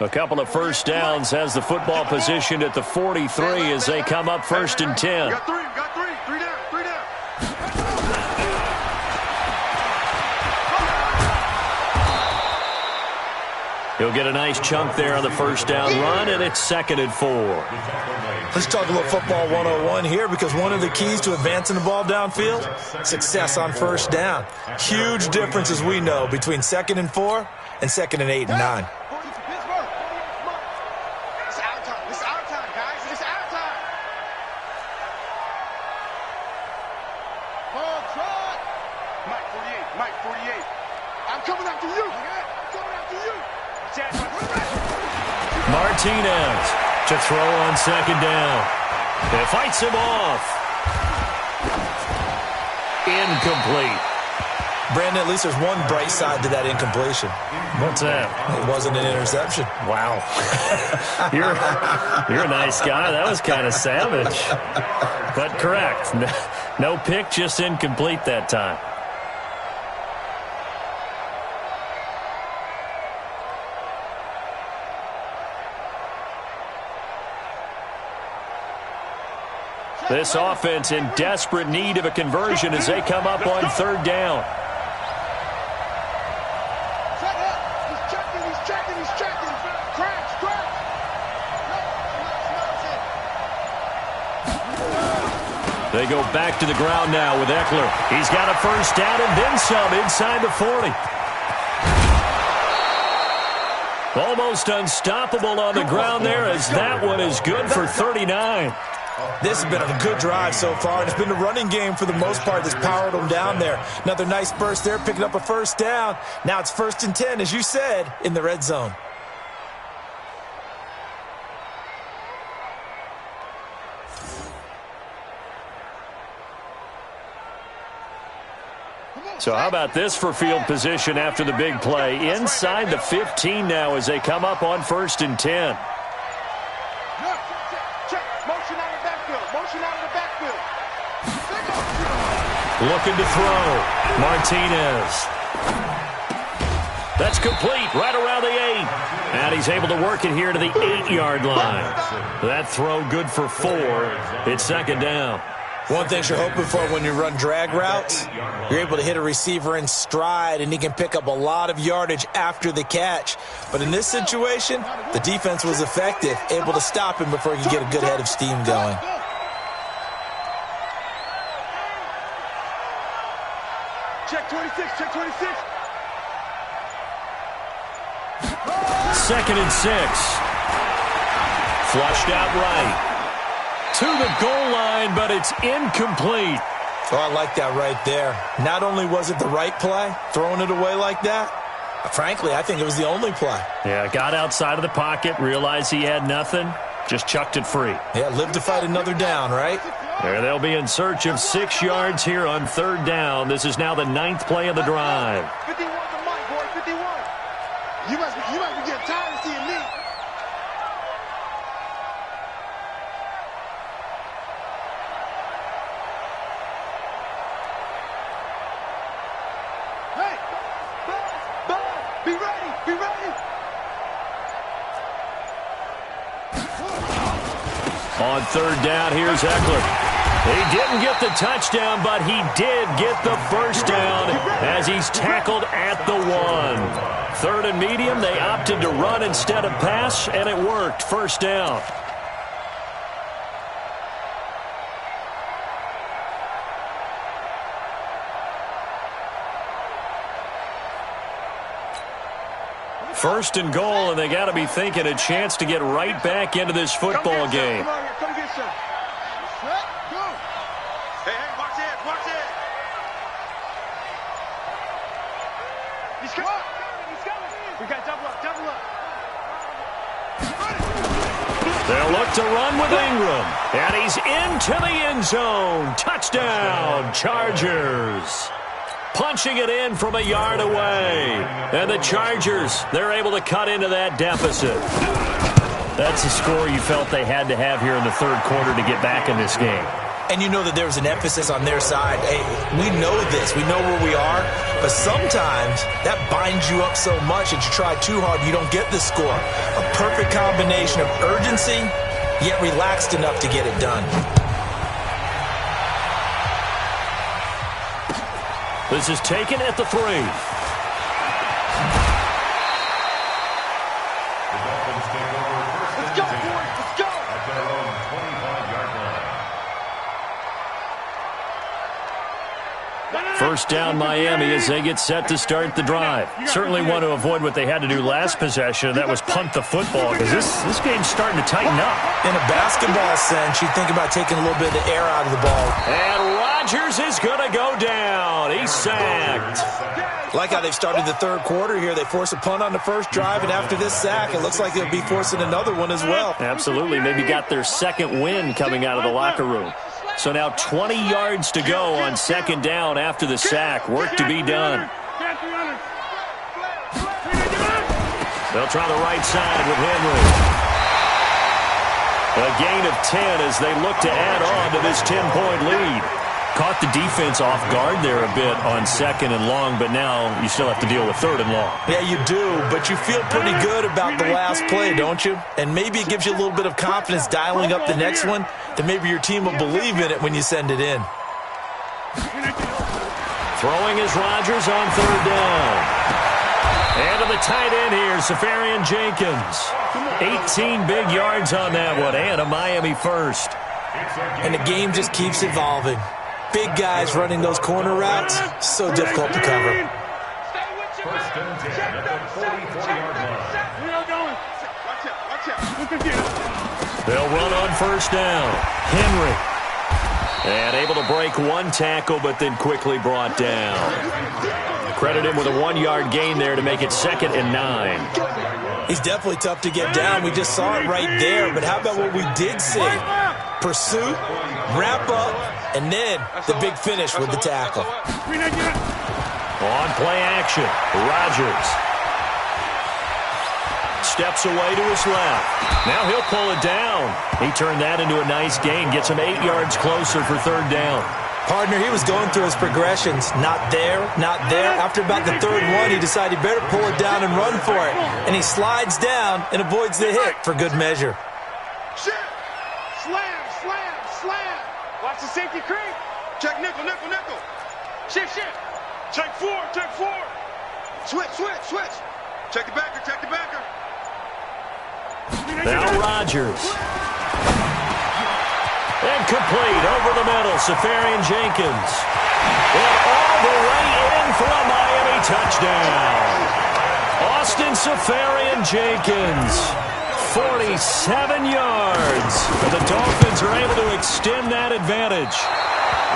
A couple of first downs has the football positioned at the 43 as they come up 1st and 10. Got three down. He'll get a nice chunk there on the first down run, and it's 2nd and 4. Let's talk a little football 101 here, because one of the keys to advancing the ball downfield, success on first down. Huge difference, as we know, between 2nd and 4 and 2nd and 8 and 9. Martinez to throw on 2nd down. It fights him off. Incomplete. Brandon, at least there's one bright side to that incompletion. What's that? It wasn't an interception. Wow. You're a nice guy. That was kind of savage. But correct. No pick, just incomplete that time. This offense in desperate need of a conversion as they come up on 3rd down. He's checking. Crash. They go back to the ground now with Eckler. He's got a first down and then some inside the 40. Almost unstoppable on the ground there as that one is good for 39. This has been a good drive so far, and it's been the running game for the most part that's powered them down there. Another nice burst there, picking up a first down. Now it's 1st and 10, as you said, in the red zone. So how about this for field position after the big play? Inside the 15 now as they come up on 1st and 10. Looking to throw. Martinez. That's complete right around the 8. And he's able to work it here to the 8-yard line. That throw good for 4. It's 2nd down. One thing you're hoping for when you run drag routes, you're able to hit a receiver in stride, and he can pick up a lot of yardage after the catch. But in this situation, the defense was effective, able to stop him before he could get a good head of steam going. Check 26. 2nd and 6. Flushed out right. To the goal line, but it's incomplete. Oh, I like that right there. Not only was it the right play, throwing it away like that, frankly, I think it was the only play. Yeah, got outside of the pocket, realized he had nothing, just chucked it free. Yeah, live to fight another down, right? There they'll be in search of 6 yards here on 3rd down. This is now the 9th play of the drive. 51 to Mike, boy, 51. You must be getting tired of seeing me. Hey, Bud, be ready. On 3rd down, here's Eckler. He didn't get the touchdown, but he did get the first down as he's tackled at the 1. Third and medium, they opted to run instead of pass, and it worked. First down. First and goal, and they got to be thinking a chance to get right back into this football game. Come on here, come get some. Go. Hey, watch it, watch it. He's coming, he's coming. We got double up, double up. They'll look to run with Ingram, and he's into the end zone. Touchdown, Chargers. Punching it in from a yard away. And the Chargers, they're able to cut into that deficit. That's the score you felt they had to have here in the third quarter to get back in this game. And you know that there was an emphasis on their side. Hey, we know this. We know where we are. But sometimes that binds you up so much that you try too hard, you don't get the score. A perfect combination of urgency, yet relaxed enough to get it done. This is taken at the 3. The Dolphins take over first and 10 Let's go. at their own 25-yard line. First down Miami as they get set to start the drive. Certainly want to avoid what they had to do last possession. That was punt the football because this game's starting to tighten up. In a basketball sense, you think about taking a little bit of the air out of the ball. And Rodgers is going to go down. He's sacked. Like how they've started the third quarter here. They force a punt on the first drive, and after this sack, it looks like they'll be forcing another one as well. Absolutely. Maybe got their second win coming out of the locker room. So now 20 yards to go on second down after the sack. Work to be done. They'll try the right side with Henry. A gain of 10 as they look to add on to this 10-point lead. Caught the defense off guard there a bit on second and long, but now you still have to deal with third and long. Yeah, you do, but you feel pretty good about the last play, don't you? And maybe it gives you a little bit of confidence dialing up the next one, that maybe your team will believe in it when you send it in. Throwing is Rodgers on third down. And to the tight end here, Safarian Jenkins. 18 big yards on that one, and a Miami first. And the game just keeps evolving. Big guys running those corner routes, so difficult to cover. First and 10 at the 44-yard line. They'll run on first down. Henry. And able to break one tackle, but then quickly brought down. Credit him with a 1-yard gain there to make it second and 9. He's definitely tough to get down. We just saw it right there. But how about what we did see? Pursuit, wrap up, and then the big finish with the tackle. On play action, Rodgers. Steps away to his left. Now he'll pull it down. He turned that into a nice gain. Gets him 8 yards closer for third down. Partner, he was going through his progressions. Not there, not there. After about the third one, he decided he better pull it down and run for it. And he slides down and avoids the hit for good measure. Shit. Slam, slam, slam. Watch the safety creep. Check nickel, nickel, nickel. Shift, shift. Check 4, check 4. Switch, switch, switch. Check the backer, check the backer. Now Rodgers. And complete over the middle, Safarian Jenkins. And all the way in for a Miami touchdown. Austin Safarian Jenkins, 47 yards. And the Dolphins are able to extend that advantage.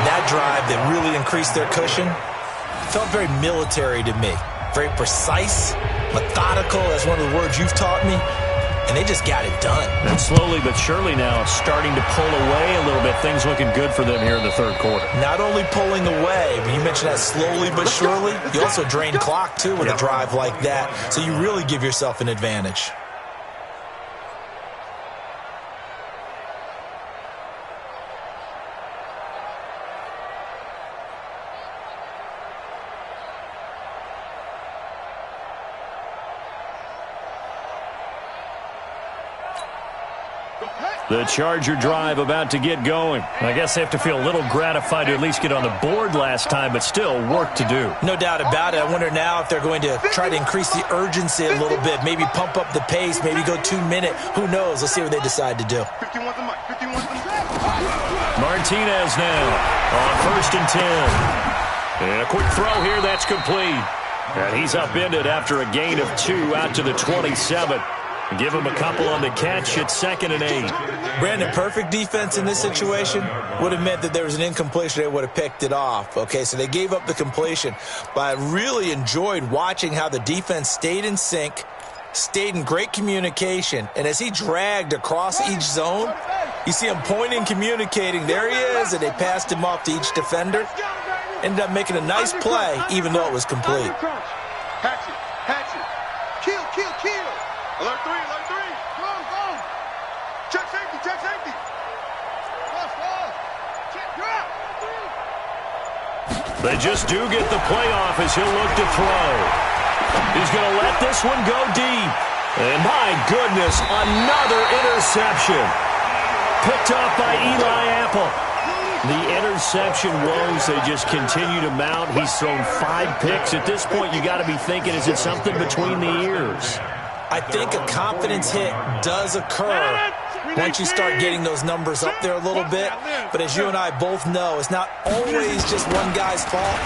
That drive that really increased their cushion felt very military to me. Very precise, methodical. That's one of the words you've taught me. And they just got it done. And slowly but surely now starting to pull away a little bit. Things looking good for them here in the third quarter. Not only pulling away, but you mentioned that slowly but surely. You also drain clock, too, with a drive like that. So you really give yourself an advantage. Hey! The Charger drive about to get going. I guess they have to feel a little gratified to at least get on the board last time, but still work to do. No doubt about it. I wonder now if they're going to try to increase the urgency a little bit, maybe pump up the pace, maybe go 2 minute. Who knows? Let's see what they decide to do. Martinez now on 1st and 10. And a quick throw here, that's complete. And he's upended after a gain of 2 out to the 27. Give him a couple on the catch. It's 2nd and 8. Brandon, perfect defense in this situation would have meant that there was an incompletion. They would have picked it off. Okay, so they gave up the completion. But I really enjoyed watching how the defense stayed in sync, stayed in great communication. And as he dragged across each zone, you see him pointing, communicating. There he is, and they passed him off to each defender. Ended up making a nice play, even though it was complete. Hatchet, hatchet. Kill, kill, kill. Alert 3, alert 3. Go, go. Check safety, check safety. Check drop. They just do get the playoff as he'll look to throw. He's going to let this one go deep. And my goodness, another interception. Picked off by Eli Apple. The interception woes, they just continue to mount. He's thrown 5 picks. At this point, you got to be thinking, is it something between the ears? I think a confidence hit does occur once you start getting those numbers up there a little bit. But as you and I both know, it's not always just one guy's fault.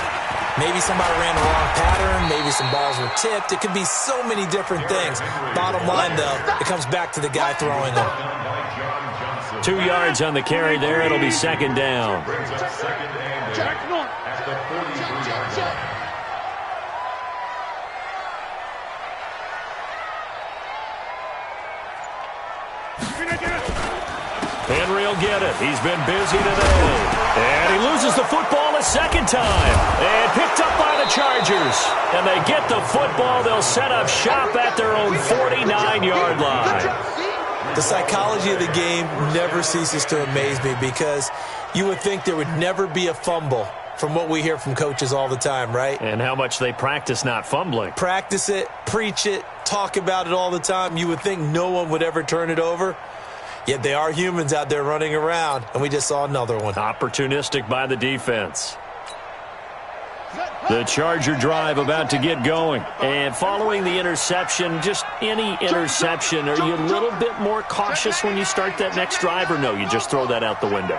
Maybe somebody ran the wrong pattern. Maybe some balls were tipped. It could be so many different things. Bottom line, though, it comes back to the guy throwing them. 2 yards on the carry there. It'll be 2nd down. Henry will get it. He's been busy today. And he loses the football a 2nd time. And picked up by the Chargers. And they get the football. They'll set up shop at their own 49-yard line. The psychology of the game never ceases to amaze me because you would think there would never be a fumble from what we hear from coaches all the time, right? And how much they practice not fumbling. Practice it, preach it, talk about it all the time. You would think no one would ever turn it over. Yet they are humans out there running around, and we just saw another one. Opportunistic by the defense. The Charger drive about to get going. And following the interception, just any interception, are you a little bit more cautious when you start that next drive, or no, you just throw that out the window?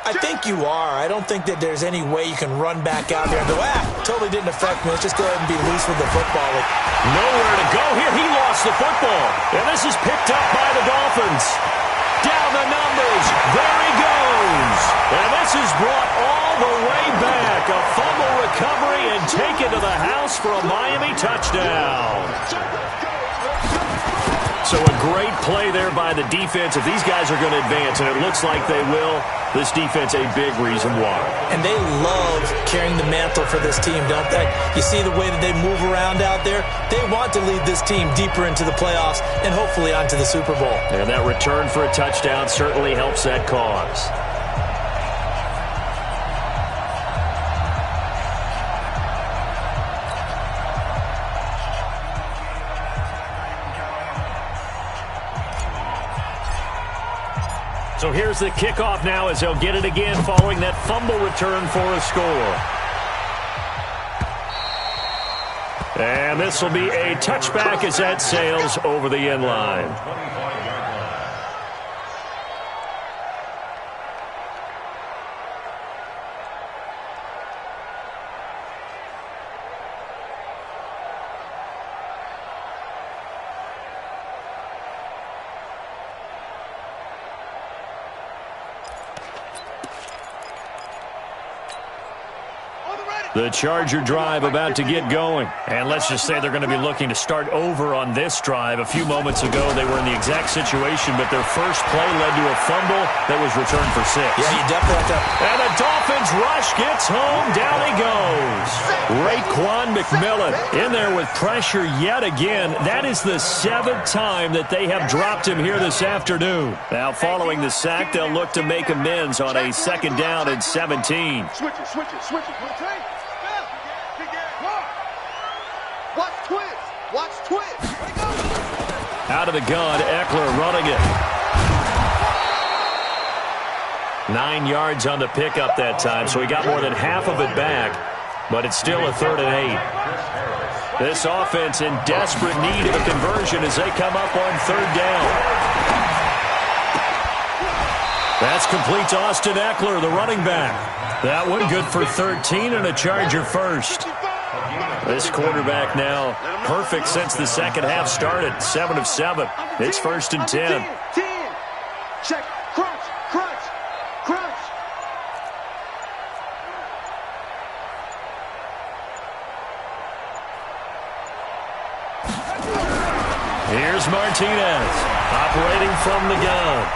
I think you are. I don't think that there's any way you can run back out there and go, totally didn't affect me. Let's just go ahead and be loose with the football. Nowhere to go here. He lost the football. And this is picked up by the Dolphins. Down the numbers. There he goes. And this is brought all the way back. A fumble recovery and taken to the house for a Miami touchdown. So a great play there by the defense. If these guys are going to advance, and it looks like they will, this defense a big reason why. And they love carrying the mantle for this team, don't they? You see the way that they move around out there? They want to lead this team deeper into the playoffs and hopefully onto the Super Bowl. And that return for a touchdown certainly helps that cause. So here's the kickoff now as they'll get it again following that fumble return for a score. And this will be a touchback as that sails over the end line. The Charger drive about to get going. And let's just say they're going to be looking to start over on this drive. A few moments ago, they were in the exact situation, but their first play led to a fumble that was returned for 6. Yeah, you definitely have to. And the Dolphins rush gets home. Down he goes. Raekwon McMillan in there with pressure yet again. That is the 7th time that they have dropped him here this afternoon. Now, following the sack, they'll look to make amends on a 2nd down and 17. Switch it, switch it, switch it. Watch twist. Watch twist. Out of the gun, Eckler running it. 9 yards on the pickup that time, so he got more than half of it back, but it's still a 3rd and 8. This offense in desperate need of a conversion as they come up on 3rd down. That's complete to Austin Eckler, the running back. That one good for 13 and a Charger first. This quarterback now perfect since the second half started. 7 of 7. It's 1st and 10. Check. Crunch. Crunch. Crunch. Here's Martinez operating from the gun.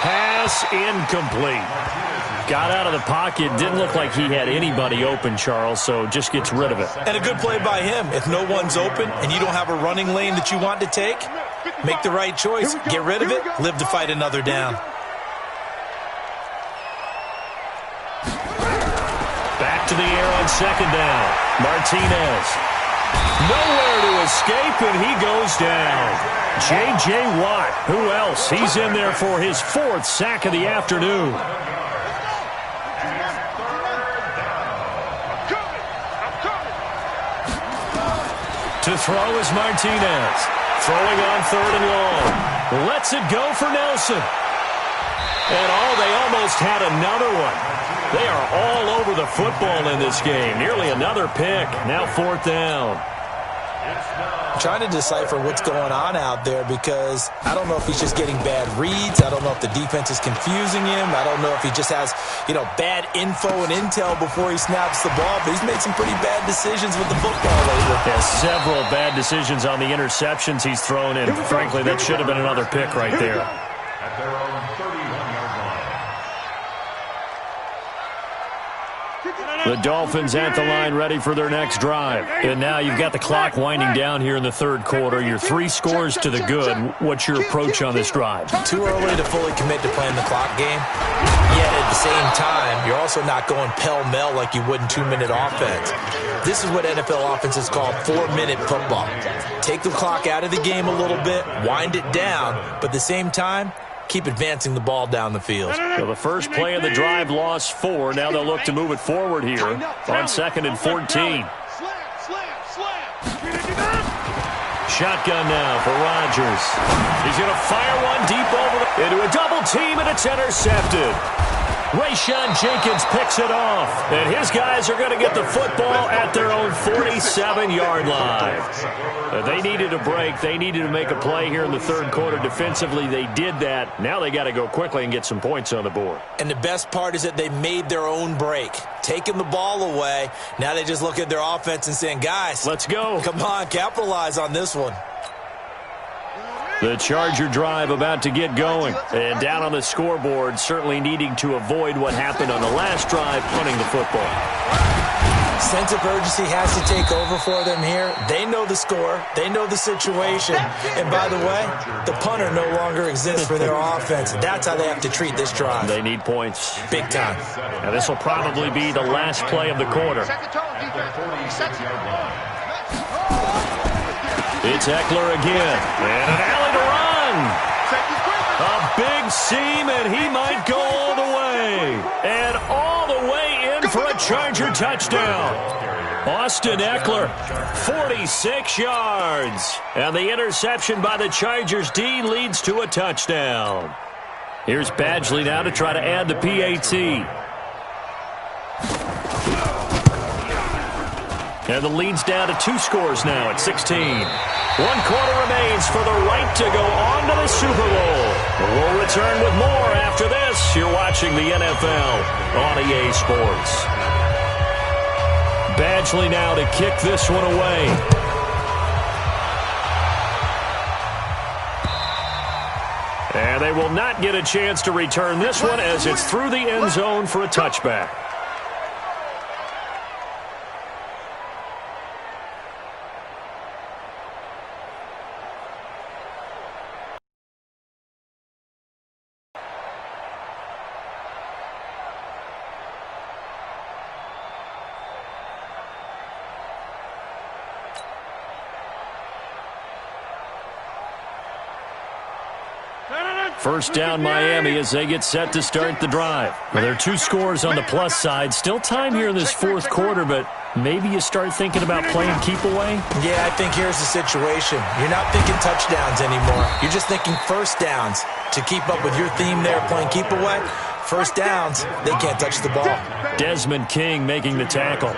Pass incomplete. Got out of the pocket. Didn't look like he had anybody open, Charles, so just gets rid of it. And a good play by him. If no one's open and you don't have a running lane that you want to take, make the right choice. Get rid of it. Live to fight another down. Back to the air on 2nd down. Martinez. Nowhere to escape, and he goes down. J.J. Watt. Who else? He's in there for his 4th sack of the afternoon. To throw is Martinez. Throwing on 3rd and long. Lets it go for Nelson. And they almost had another one. They are all over the football in this game. Nearly another pick. Now 4th down. I'm trying to decipher what's going on out there because I don't know if he's just getting bad reads. I don't know if the defense is confusing him. I don't know if he just has, bad info and intel before he snaps the ball. But he's made some pretty bad decisions with the football lately. Yeah, several bad decisions on the interceptions he's thrown in. Frankly, that should have been another pick right there. At their own 31-yard line. The Dolphins at the line ready for their next drive. And now you've got the clock winding down here in the 3rd quarter. You're 3 scores to the good. What's your approach on this drive? Too early to fully commit to playing the clock game. Yet at the same time, you're also not going pell-mell like you would in 2-minute offense. This is what NFL offenses call 4-minute football. Take the clock out of the game a little bit, wind it down, but at the same time, keep advancing the ball down the field. So the first play of the drive lost 4. Now they'll look to move it forward here on 2nd and 14. Shotgun now for Rodgers. He's going to fire one deep into a double team, and it's intercepted. Rayshon Jenkins picks it off, and his guys are going to get the football at their own 47-yard line. They needed a break. They needed to make a play here in the 3rd quarter defensively. They did that. Now they got to go quickly and get some points on the board. And the best part is that they made their own break, taking the ball away. Now they just look at their offense and saying, guys, let's go. Come on, capitalize on this one. The Charger drive about to get going. And down on the scoreboard, certainly needing to avoid what happened on the last drive, punting the football. Sense of urgency has to take over for them here. They know the score. They know the situation. And by the way, the punter no longer exists for their offense. That's how they have to treat this drive. They need points. Big time. Now this will probably be the last play of the quarter. It's Eckler again. And an alley to run. A big seam, and he might go all the way. And all the way in for a Charger touchdown. Austin Eckler, 46 yards. And the interception by the Chargers D leads to a touchdown. Here's Badgley now to try to add the PAT. And the lead's down to 2 scores now at 16. 1 quarter remains for the right to go on to the Super Bowl. We'll return with more after this. You're watching the NFL on EA Sports. Badgley now to kick this one away. And they will not get a chance to return this one as it's through the end zone for a touchback. First down Miami as they get set to start the drive. Well, there are 2 scores on the plus side. Still time here in this fourth quarter, but maybe you start thinking about playing keep away? Yeah, I think here's the situation. You're not thinking touchdowns anymore. You're just thinking first downs. To keep up with your theme there, playing keep away, first downs, they can't touch the ball. Desmond King making the tackle.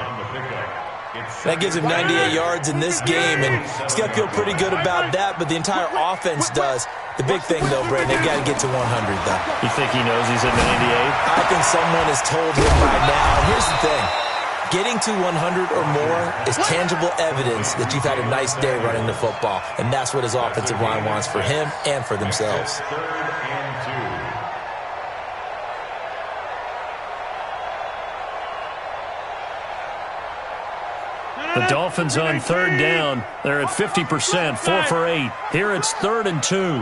That gives him 98 yards in this game, and he's got to feel pretty good about that, but the entire offense does. The big thing, though, Brandon, they've got to get to 100, though. You think he knows he's at 98? I think someone has told him by now. And here's the thing. Getting to 100 or more is tangible evidence that you've had a nice day running the football, and that's what his offensive line wants for him and for themselves. The Dolphins on third down. They're at 50%, 4 for 8. Here it's 3rd and 2.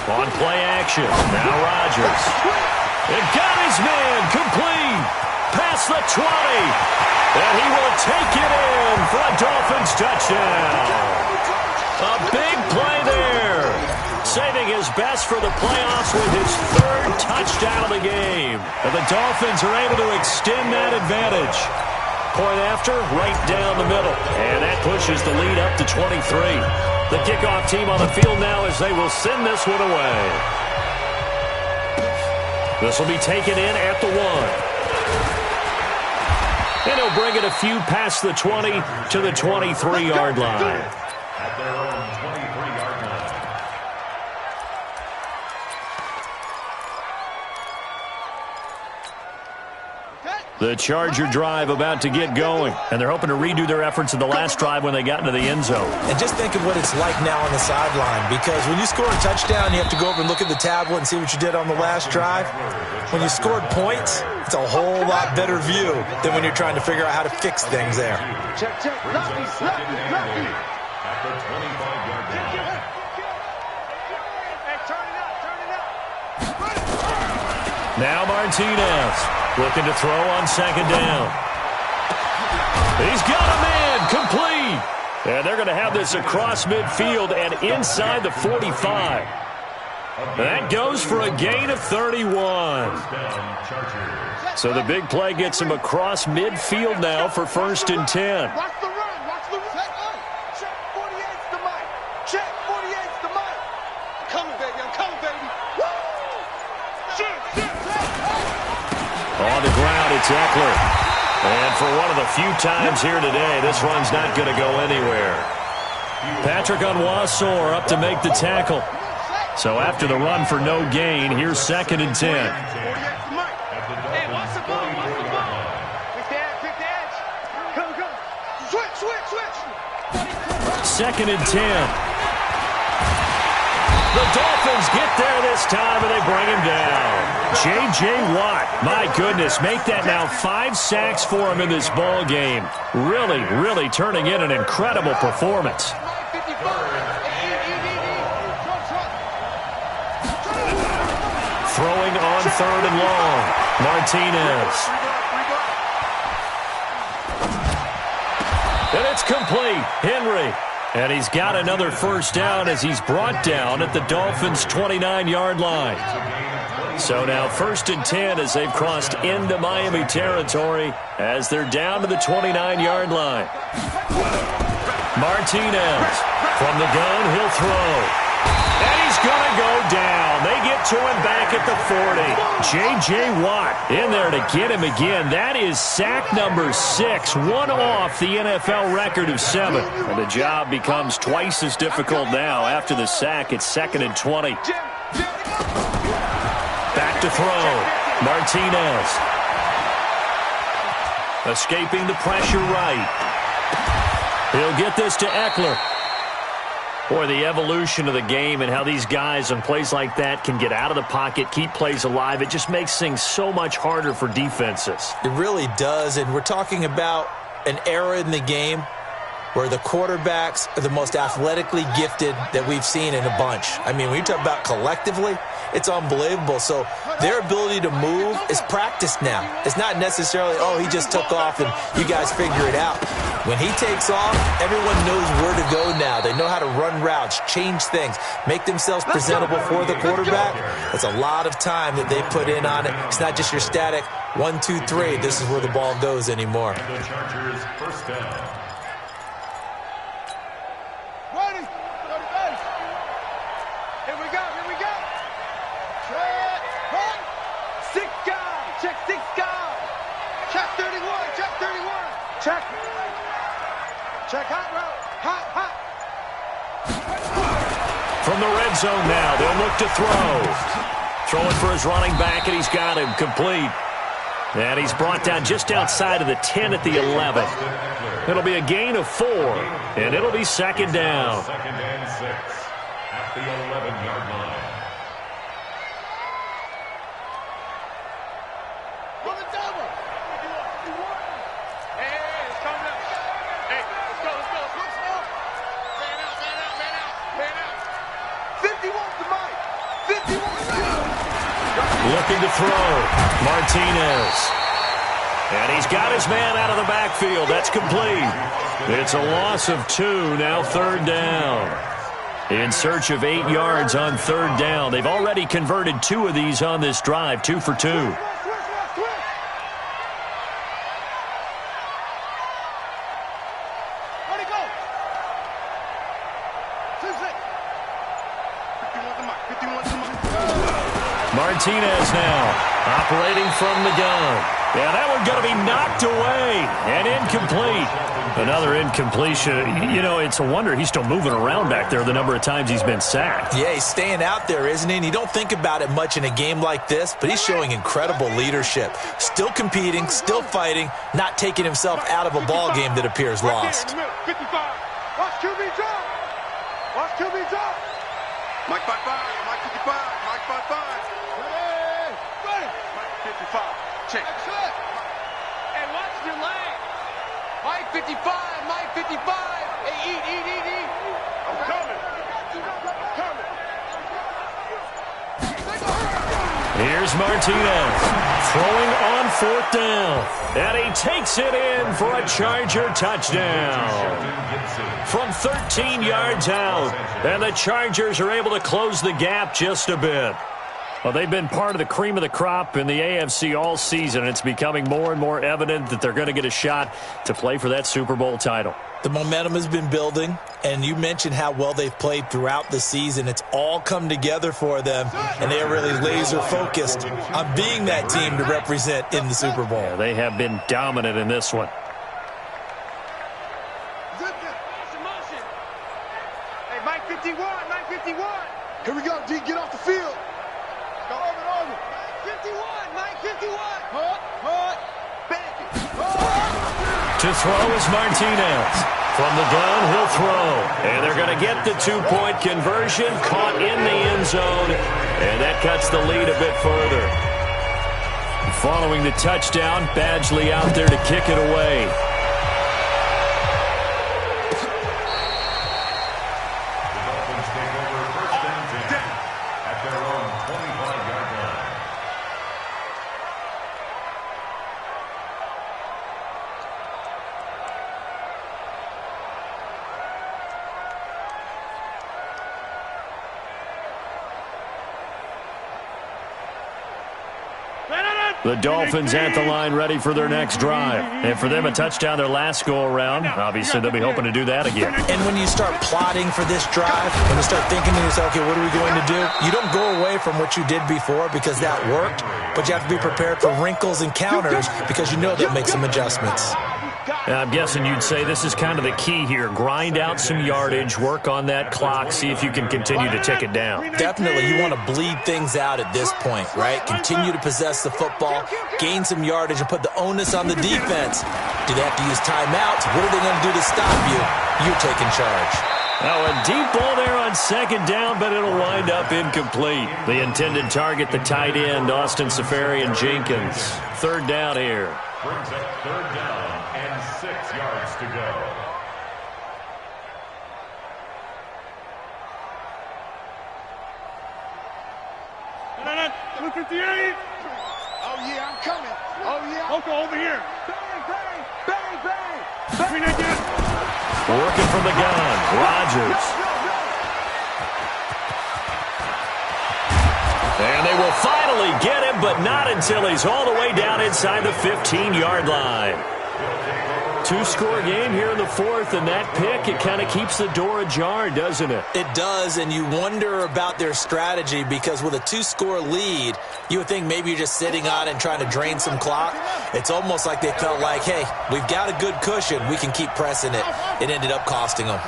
On play action. Now Rodgers. It got his man complete. Past the 20. And he will take it in for a Dolphins touchdown. A big play there. Saving his best for the playoffs with his 3rd touchdown of the game. And the Dolphins are able to extend that advantage. Point after, right down the middle. And that pushes the lead up to 23. The kickoff team on the field now as they will send this one away. This will be taken in at the 1. And he'll bring it a few past the 20 to the 23-yard line. At their own 23-yard line. The Charger drive about to get going, and they're hoping to redo their efforts in the last drive when they got into the end zone. And just think of what it's like now on the sideline, because when you score a touchdown, you have to go over and look at the tablet and see what you did on the last drive. When you scored points, it's a whole lot better view than when you're trying to figure out how to fix things there. Check. Lucky. At the 25-yard line. Hey, turn it up. Now Martinez looking to throw on second down. He's got a man complete. And they're going to have this across midfield and inside the 45. That goes for a gain of 31. So the big play gets him across midfield now for 1st and 10. Watch the run. Check 48's the mic. Check 48's the mic. I'm coming, baby. Woo! Shoot. On the ground, it's Eckler. And for one of the few times here today, this run's not going to go anywhere. Patrick Onwuasor up to make the tackle. So after the run for no gain, here's 2nd and 10. Hey, watch the ball. Pick the edge. Come. Switch. 2nd and 10. The Dolphins get there this time, and they bring him down. J.J. Watt, my goodness, make that now 5 sacks for him in this ball game. Really turning in an incredible performance. Throwing on 3rd and long. Martinez. And it's complete. Henry. And he's got another first down as he's brought down at the Dolphins' 29-yard line. So now 1st and 10 as they've crossed into Miami territory as they're down to the 29-yard line. Martinez from the gun, he'll throw. And he's going to go down. They get to him back at the 40. J.J. Watt in there to get him again. That is sack number 6, one off the NFL record of 7. And the job becomes twice as difficult now. After the sack, it's 2nd and 20. Back to throw. Martinez. Escaping the pressure right. He'll get this to Eckler. Boy, the evolution of the game and how these guys on plays like that can get out of the pocket, keep plays alive, it just makes things so much harder for defenses. It really does, and we're talking about an era in the game where the quarterbacks are the most athletically gifted that we've seen in a bunch. I mean, when you talk about collectively, it's unbelievable. So their ability to move is practiced now. It's not necessarily, oh, he just took off and you guys figure it out. When he takes off, everyone knows where to go now. They know how to run routes, change things, make themselves presentable for the quarterback. That's a lot of time that they put in on it. It's not just your static 1, 2, 3. This is where the ball goes anymore. And the Chargers first down. Ready? Here we go. Six guys. Check 6 guys. Check 31. Check. Check hot route. Hot. From the red zone now, they'll look to throw. Throwing for his running back, and he's got him complete. And he's brought down just outside of the 10 at the 11. It'll be a gain of 4, and it'll be second down. Second and 6 at the 11-yard line. Looking to throw. Martinez. And he's got his man out of the backfield. That's complete. It's a loss of 2, now third down. In search of 8 yards on third down. They've already converted 2 of these on this drive, 2 for 2. Martinez now operating from the gun. Yeah, that one's going to be knocked away and incomplete. Another incompletion. You know, it's a wonder he's still moving around back there the number of times he's been sacked. Yeah, he's staying out there, isn't he? And you don't think about it much in a game like this, but he's showing incredible leadership. Still competing, still fighting, not taking himself out of a ball game that appears lost. 55. Watch QB drop. Mike 55. Mike 55. Mike 55. Ready. Mike 55. Check. Hey, watch your leg. Mike 55. Mike 55. Hey, eat. I'm coming. Here's Martinez throwing on 4th down. And he takes it in for a Charger touchdown. From 13 yards out. And the Chargers are able to close the gap just a bit. Well, they've been part of the cream of the crop in the AFC all season. It's becoming more and more evident that they're going to get a shot to play for that Super Bowl title. The momentum has been building, and you mentioned how well they've played throughout the season. It's all come together for them, and they are really laser-focused on being that team to represent in the Super Bowl. Yeah, they have been dominant in this one. Hey, Mike 51. Here we go, D. Get off the field. Go over. 51. Mike 51. Hut. To throw is Martinez. From the gun, he'll throw. And they're going to get the 2-point conversion, caught in the end zone, and that cuts the lead a bit further. Following the touchdown, Badgley out there to kick it away. The Dolphins take over first and 10 at their own 25-yard line. The Dolphins at the line ready for their next drive. And for them, a touchdown their last go-around. Obviously, they'll be hoping to do that again. And when you start plotting for this drive, when you start thinking to yourself, okay, what are we going to do? You don't go away from what you did before because that worked, but you have to be prepared for wrinkles and counters because you know they'll make some adjustments. I'm guessing you'd say this is kind of the key here. Grind out some yardage, work on that clock, see if you can continue to tick it down. Definitely, you want to bleed things out at this point, right? Continue to possess the football, gain some yardage, and put the onus on the defense. Do they have to use timeouts? What are they going to do to stop you? You're taking charge. Oh, a deep ball there on second down, but it'll wind up incomplete. The intended target, the tight end, Austin Seferian-Jenkins. Third down here. Brings up third down and 6 yards to go. 258. Oh, yeah, I'm coming. Oh, yeah. Loco, over here. Bang, bang, bang, bang. Working from the gun, Rodgers. And they will finally get him, but not until he's all the way down inside the 15-yard line. Two-score game here in the fourth, and that pick, it kind of keeps the door ajar, doesn't it? It does, and you wonder about their strategy because with a two-score lead, you would think maybe you're just sitting on it and trying to drain some clock. It's almost like they felt like, hey, we've got a good cushion. We can keep pressing it. It ended up costing them.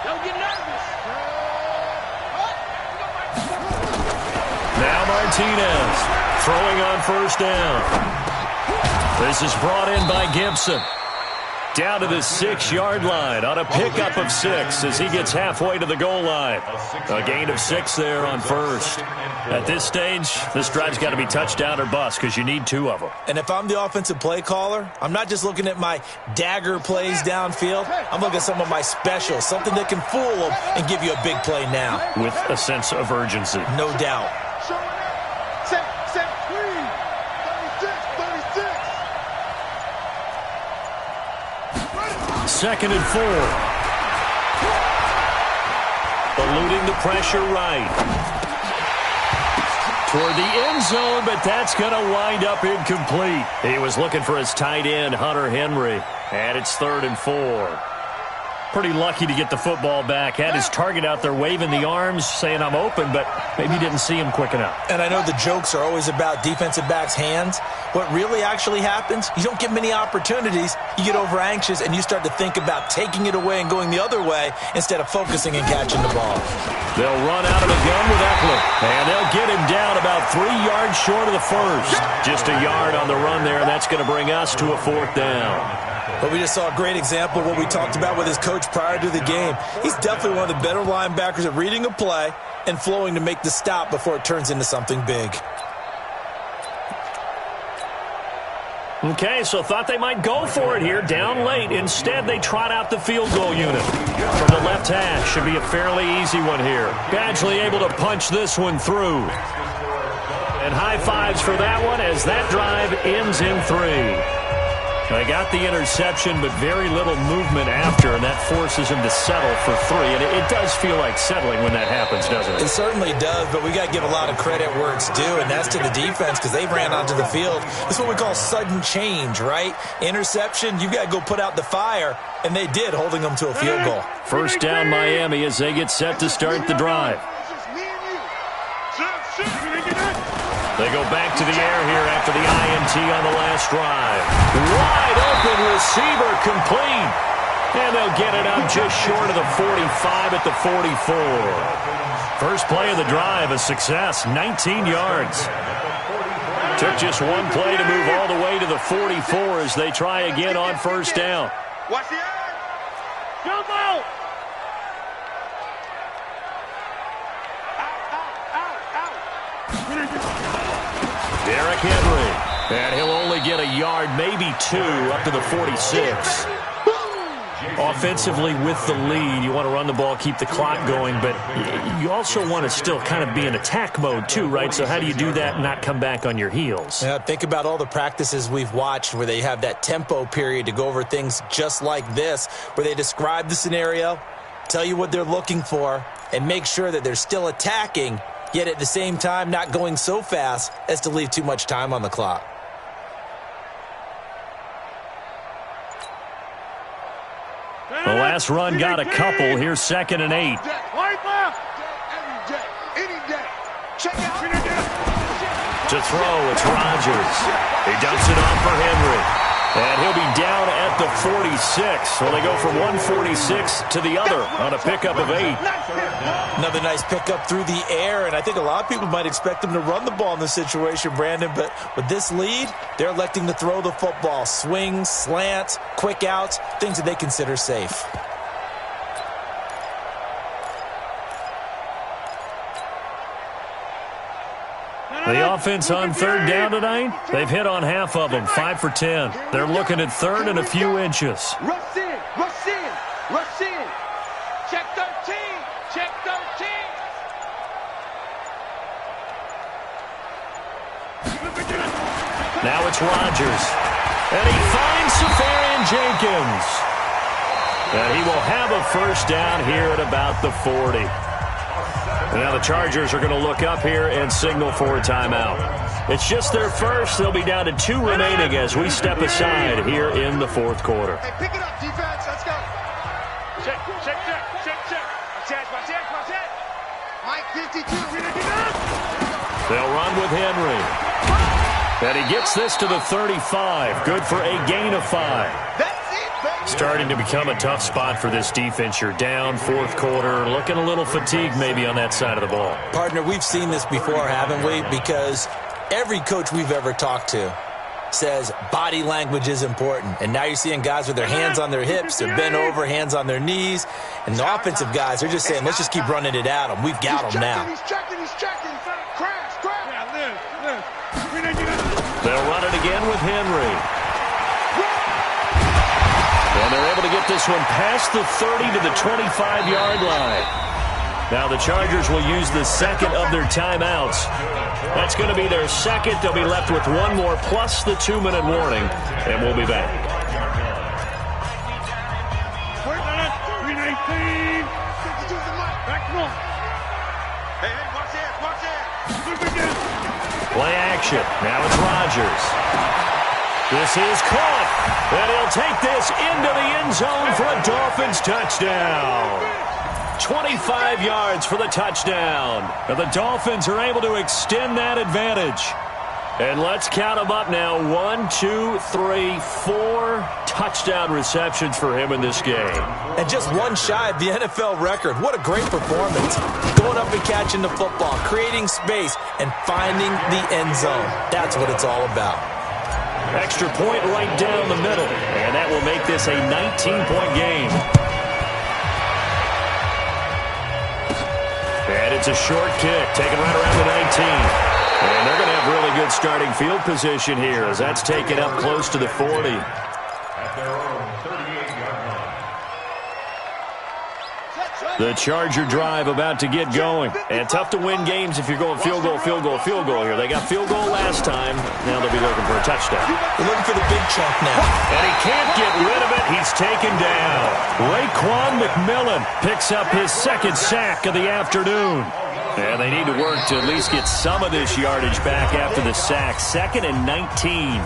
Don't get nervous. Now Martinez throwing on first down. This is brought in by Gibson. Down to the 6-yard line on a pickup of 6 as he gets halfway to the goal line. A gain of 6 there on first. At this stage, this drive's got to be touchdown or bust because you need 2 of them. And if I'm the offensive play caller, I'm not just looking at my dagger plays downfield. I'm looking at some of my specials, something that can fool them and give you a big play now. With a sense of urgency. No doubt. Second and 4. Eluding the pressure right. Toward the end zone, but that's going to wind up incomplete. He was looking for his tight end, Hunter Henry. And it's 3rd and 4. Pretty lucky to get the football back. Had his target out there waving the arms, saying I'm open, but maybe didn't see him quick enough. And I know the jokes are always about defensive backs' hands. What really actually happens, you don't get many opportunities. You get over anxious, and you start to think about taking it away and going the other way instead of focusing and catching the ball. They'll run out of the gun with Eckler, and they'll get him down about 3 yards short of the first. Just a yard on the run there, and that's going to bring us to a 4th down. But we just saw a great example of what we talked about with his coach prior to the game. He's definitely one of the better linebackers at reading a play and flowing to make the stop before it turns into something big. Okay, so thought they might go for it here, down late. Instead, they trot out the field goal unit. From the left hash, should be a fairly easy one here. Badgley able to punch this one through. And high fives for that one as that drive ends in 3. They got the interception, but very little movement after, and that forces him to settle for 3. And it does feel like settling when that happens, doesn't it? It certainly does, but we got to give a lot of credit where it's due, and that's to the defense because they ran onto the field. It's what we call sudden change, right? Interception, you got to go put out the fire, and they did, holding them to a field goal. First down Miami as they get set to start the drive. They go back to the air here after the INT on the last drive. Wide open receiver complete. And they'll get it up just short of the 45 at the 44. First play of the drive, a success, 19 yards. Took just one play to move all the way to the 44 as they try again on first down. Watch the eye. Jump out. Derrick Henry, and he'll only get a yard, maybe 2, up to the 46. Offensively with the lead, you want to run the ball, keep the clock going, but you also want to still kind of be in attack mode too, right? So how do you do that and not come back on your heels? Yeah, think about all the practices we've watched where they have that tempo period to go over things just like this, where they describe the scenario, tell you what they're looking for, and make sure that they're still attacking, yet at the same time not going so fast as to leave too much time on the clock. The last run got a couple. Here's 2nd and 8. To throw, it's Rodgers. He dumps it off for Henry. And he'll be down at the 46. So they go from 146 to the other on a pickup of 8. Another nice pickup through the air, and I think a lot of people might expect them to run the ball in this situation, Brandon, but with this lead, they're electing to throw the football. Swings, slants, quick outs, things that they consider safe. The offense on 3rd down tonight, they've hit on half of them, 5 for 10. They're looking at 3rd and a few inches. Rush in, rush in, rush in. Check 13, check 13. Now it's Rodgers. And he finds Safarian-Jenkins. And he will have a first down here at about the 40. And now the Chargers are going to look up here and signal for a timeout. It's just their first. They'll be down to 2 remaining as we step aside here in the fourth quarter. Hey, pick it up, defense. Let's go. Check. Watch. Mike 52. They'll run with Henry. And he gets this to the 35. Good for a gain of 5. Starting to become a tough spot for this defense. You're down fourth quarter, looking a little fatigued maybe on that side of the ball. Partner, we've seen this before, haven't we? Because every coach we've ever talked to says body language is important. And now you're seeing guys with their hands on their hips, they're bent over, hands on their knees. And the offensive guys, they're just saying, let's just keep running it at them. We've got them now. He's checking. Crash. They'll run it again with Henry. And they're able to get this one past the 30 to the 25-yard line. Now the Chargers will use the second of their timeouts. That's going to be their second. They'll be left with one more plus the 2-minute warning, and we'll be back. Play action. Now it's Rodgers. This is caught, and he'll take this into the end zone for a Dolphins touchdown. 25 yards for the touchdown. And the Dolphins are able to extend that advantage. And let's count them up now. 1, 2, 3, 4 touchdown receptions for him in this game. And just one shy of the NFL record. What a great performance. Going up and catching the football, creating space, and finding the end zone. That's what it's all about. Extra point right down the middle. And that will make this a 19-point game. And it's a short kick, taken right around the 19. And they're going to have really good starting field position here as that's taken up close to the 40. At their own 38-yard line. The Charger drive about to get going. And tough to win games if you're going field goal here. They got field goal last time. Now they'll be looking for a touchdown. They're looking for the big chunk now. And he can't get rid of it. He's taken down. Raekwon McMillan picks up his second sack of the afternoon. And they need to work to at least get some of this yardage back after the sack. 2nd and 19.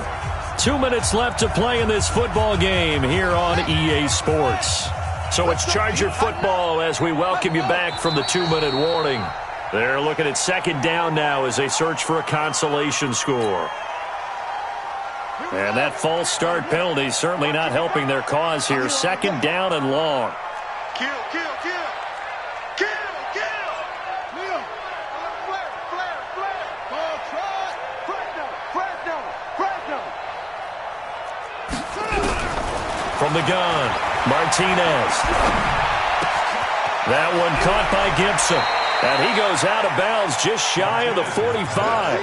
2 minutes left to play in this football game here on EA Sports. So it's Charger football as we welcome you back from the 2-minute warning. They're looking at second down now as they search for a consolation score. And that false start penalty certainly not helping their cause here. Second down and long. Kill. From the gun, Martinez. That one caught by Gibson. And he goes out of bounds just shy of the 45.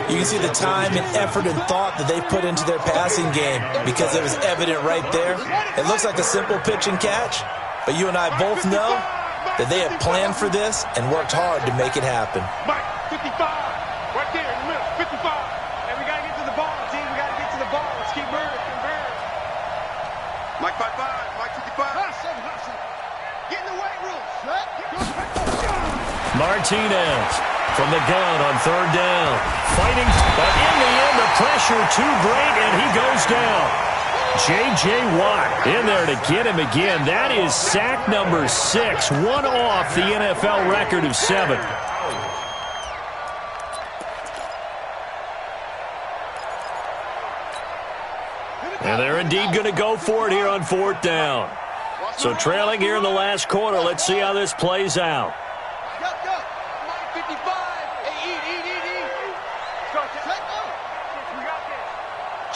You can see the time and effort and thought that they put into their passing game because it was evident right there. It looks like a simple pitch and catch, but you and I both know that they have planned for this and worked hard to make it happen. Mike, 55. Right there in the middle, 55. And we got to get to the ball, team. We got to get to the ball. Let's keep moving. Mike 55, Mike 55. Get in the weight room. Martinez from the gun on third down. Fighting, but in the end, the pressure too great, and he goes down. J.J. Watt in there to get him again. That is sack number 6, one off the NFL record of 7. And they're indeed going to go for it here on fourth down. So trailing here in the last quarter. Let's see how this plays out. Mike 55. Hey, eat. We got this.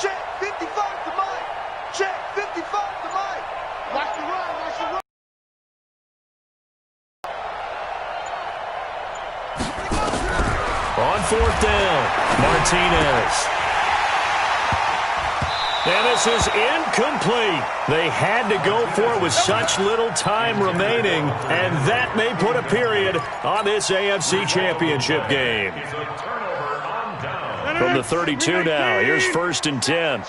Check 55 to Mike. Check 55 to Mike. Watch the run. On fourth down, Martinez. And this is incomplete. They had to go for it with such little time remaining, and that may put a period on this AFC Championship game. It's a turnover on down. From the 32 now, here's 1st and 10.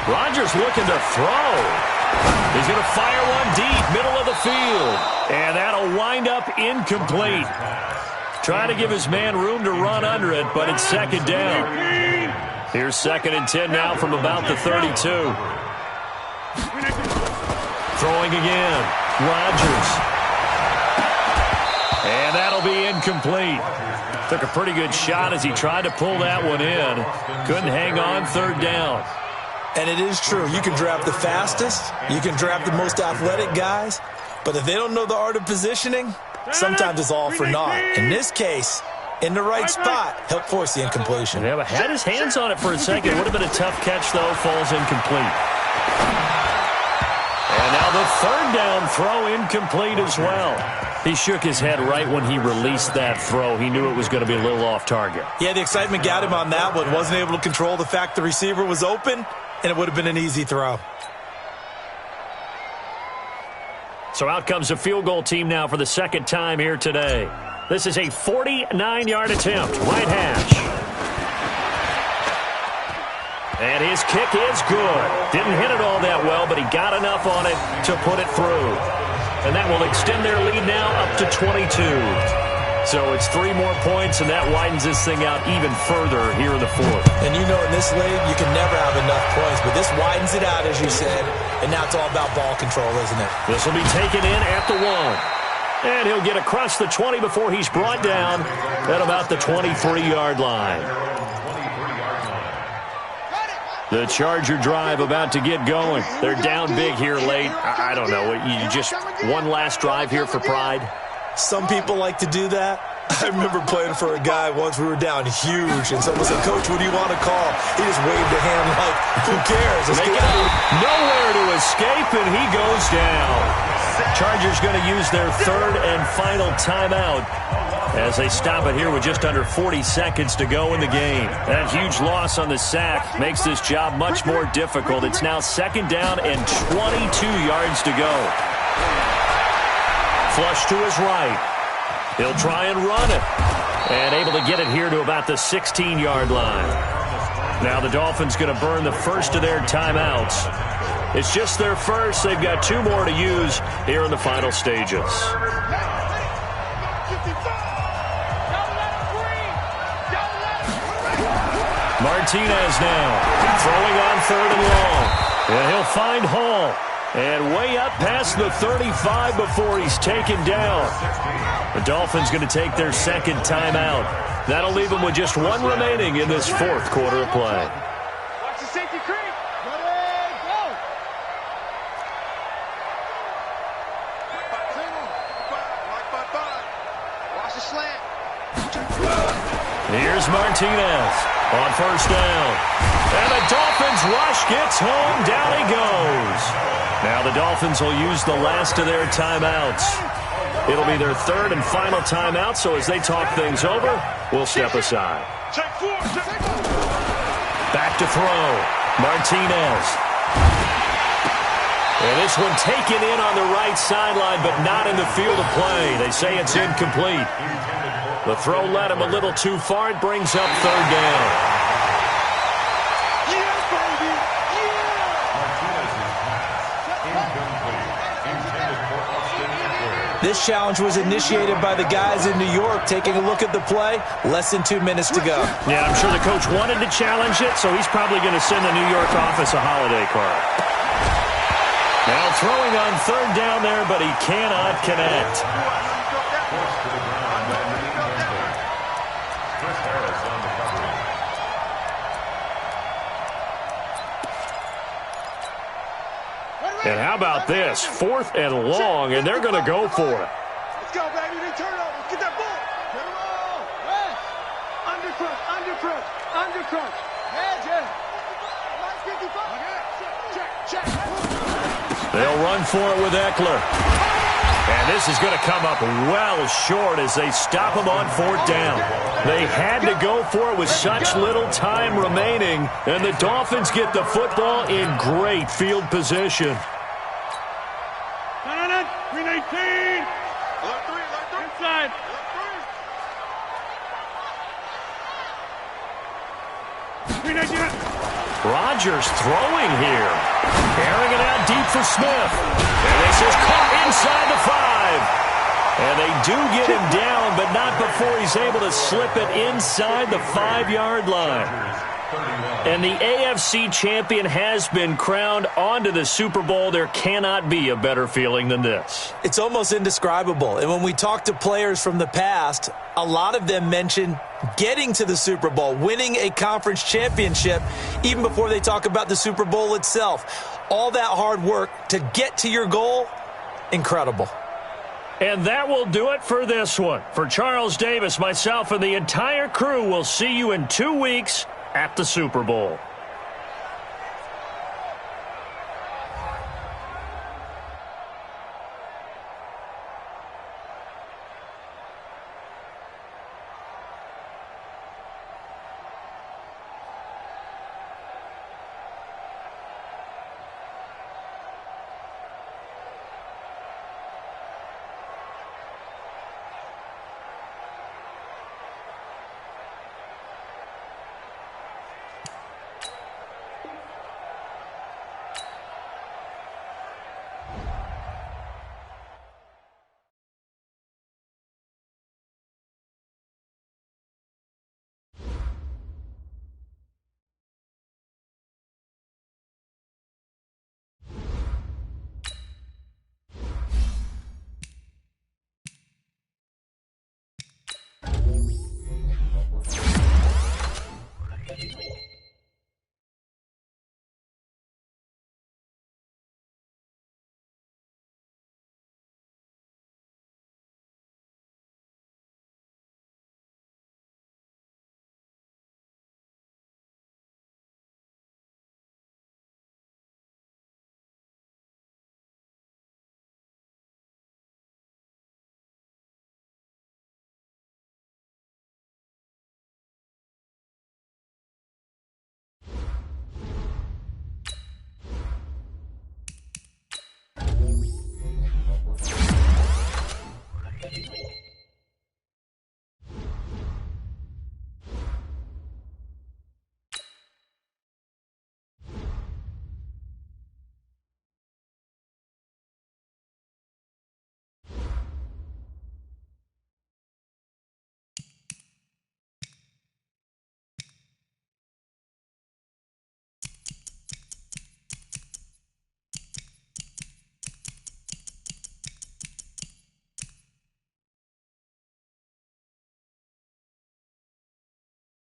Rodgers looking to throw. He's going to fire one deep, middle of the field. And that'll wind up incomplete. Trying to give his man room to run under it, but it's 2nd down. Here's 2nd and 10 now from about the 32. Throwing again. Rodgers. And that'll be incomplete. Took a pretty good shot as he tried to pull that one in. Couldn't hang on, 3rd down. And it is true. You can draft the fastest. You can draft the most athletic guys. But if they don't know the art of positioning, sometimes it's all for naught. In this case, in the right spot, help force the incompletion. Yeah, but had his hands on it for a second. Would have been a tough catch, though. Falls incomplete. And now the 3rd down throw incomplete as well. He shook his head right when he released that throw. He knew it was going to be a little off target. Yeah, the excitement got him on that one. Wasn't able to control the fact the receiver was open, and it would have been an easy throw. So out comes a field goal team now for the 2nd time here today. This is a 49-yard attempt, right hash. And his kick is good. Didn't hit it all that well, but he got enough on it to put it through. And that will extend their lead now up to 22. So it's 3 more points, and that widens this thing out even further here in the 4th. And you know in this league, you can never have enough points, but this widens it out, as you said, and now it's all about ball control, isn't it? This will be taken in at the 1. And he'll get across the 20 before he's brought down at about the 23-yard line. The Charger drive about to get going. They're down big here late. I don't know. You just one last drive here for pride? Some people like to do that. I remember playing for a guy once. We were down huge, and someone said, "Coach, what do you want to call?" He just waved a hand like, "Who cares? Let's get out." Nowhere to escape, and he goes down. Chargers going to use their 3rd and final timeout as they stop it here with just under 40 seconds to go in the game. That huge loss on the sack makes this job much more difficult. It's now 2nd down and 22 yards to go. Flush to his right. He'll try and run it. And able to get it here to about the 16-yard line. Now the Dolphins going to burn the first of their timeouts. It's just their first. They've got 2 more to use here in the final stages. Martinez now throwing on 3rd and long. And he'll find Hall. And way up past the 35 before he's taken down. The Dolphins going to take their 2nd timeout. That'll leave them with just 1 remaining in this 4th quarter of play. Watch the safety creep. Ready, go. Watch the slant. Here's Martinez on 1st down. And the Dolphins rush gets home. Down he goes. Now the Dolphins will use the last of their timeouts. It'll be their 3rd and final timeout, so as they talk things over, we'll step aside. Back to throw. Martinez. And this one taken in on the right sideline, but not in the field of play. They say it's incomplete. The throw led him a little too far. It brings up 3rd down. This challenge was initiated by the guys in New York. Taking a look at the play, less than 2 minutes to go. Yeah, I'm sure the coach wanted to challenge it, so he's probably going to send the New York office a holiday card. Now throwing on 3rd down there, but he cannot connect. And how about this? 4th and long, and they're going to go for it. Let's go, baby. They turn it over. Let's get that ball. Get him all. Yes. Under crunch, under crunch, under crunch. Yeah, Check. They'll run for it with Eckler. And this is going to come up well short as they stop him on 4th down. They had to go for it with such little time remaining, and the Dolphins get the football in great field position. 319. Inside. Rodgers throwing here. Carrying it out deep for Smith. And this is caught inside the 5. And they do get him down, but not before he's able to slip it inside the 5-yard line. And the AFC champion has been crowned onto the Super Bowl. There cannot be a better feeling than this. It's almost indescribable. And when we talk to players from the past, a lot of them mention getting to the Super Bowl, winning a conference championship, even before they talk about the Super Bowl itself. All that hard work to get to your goal, incredible. And that will do it for this one. For Charles Davis, myself, and the entire crew, we'll see you in 2 weeks at the Super Bowl.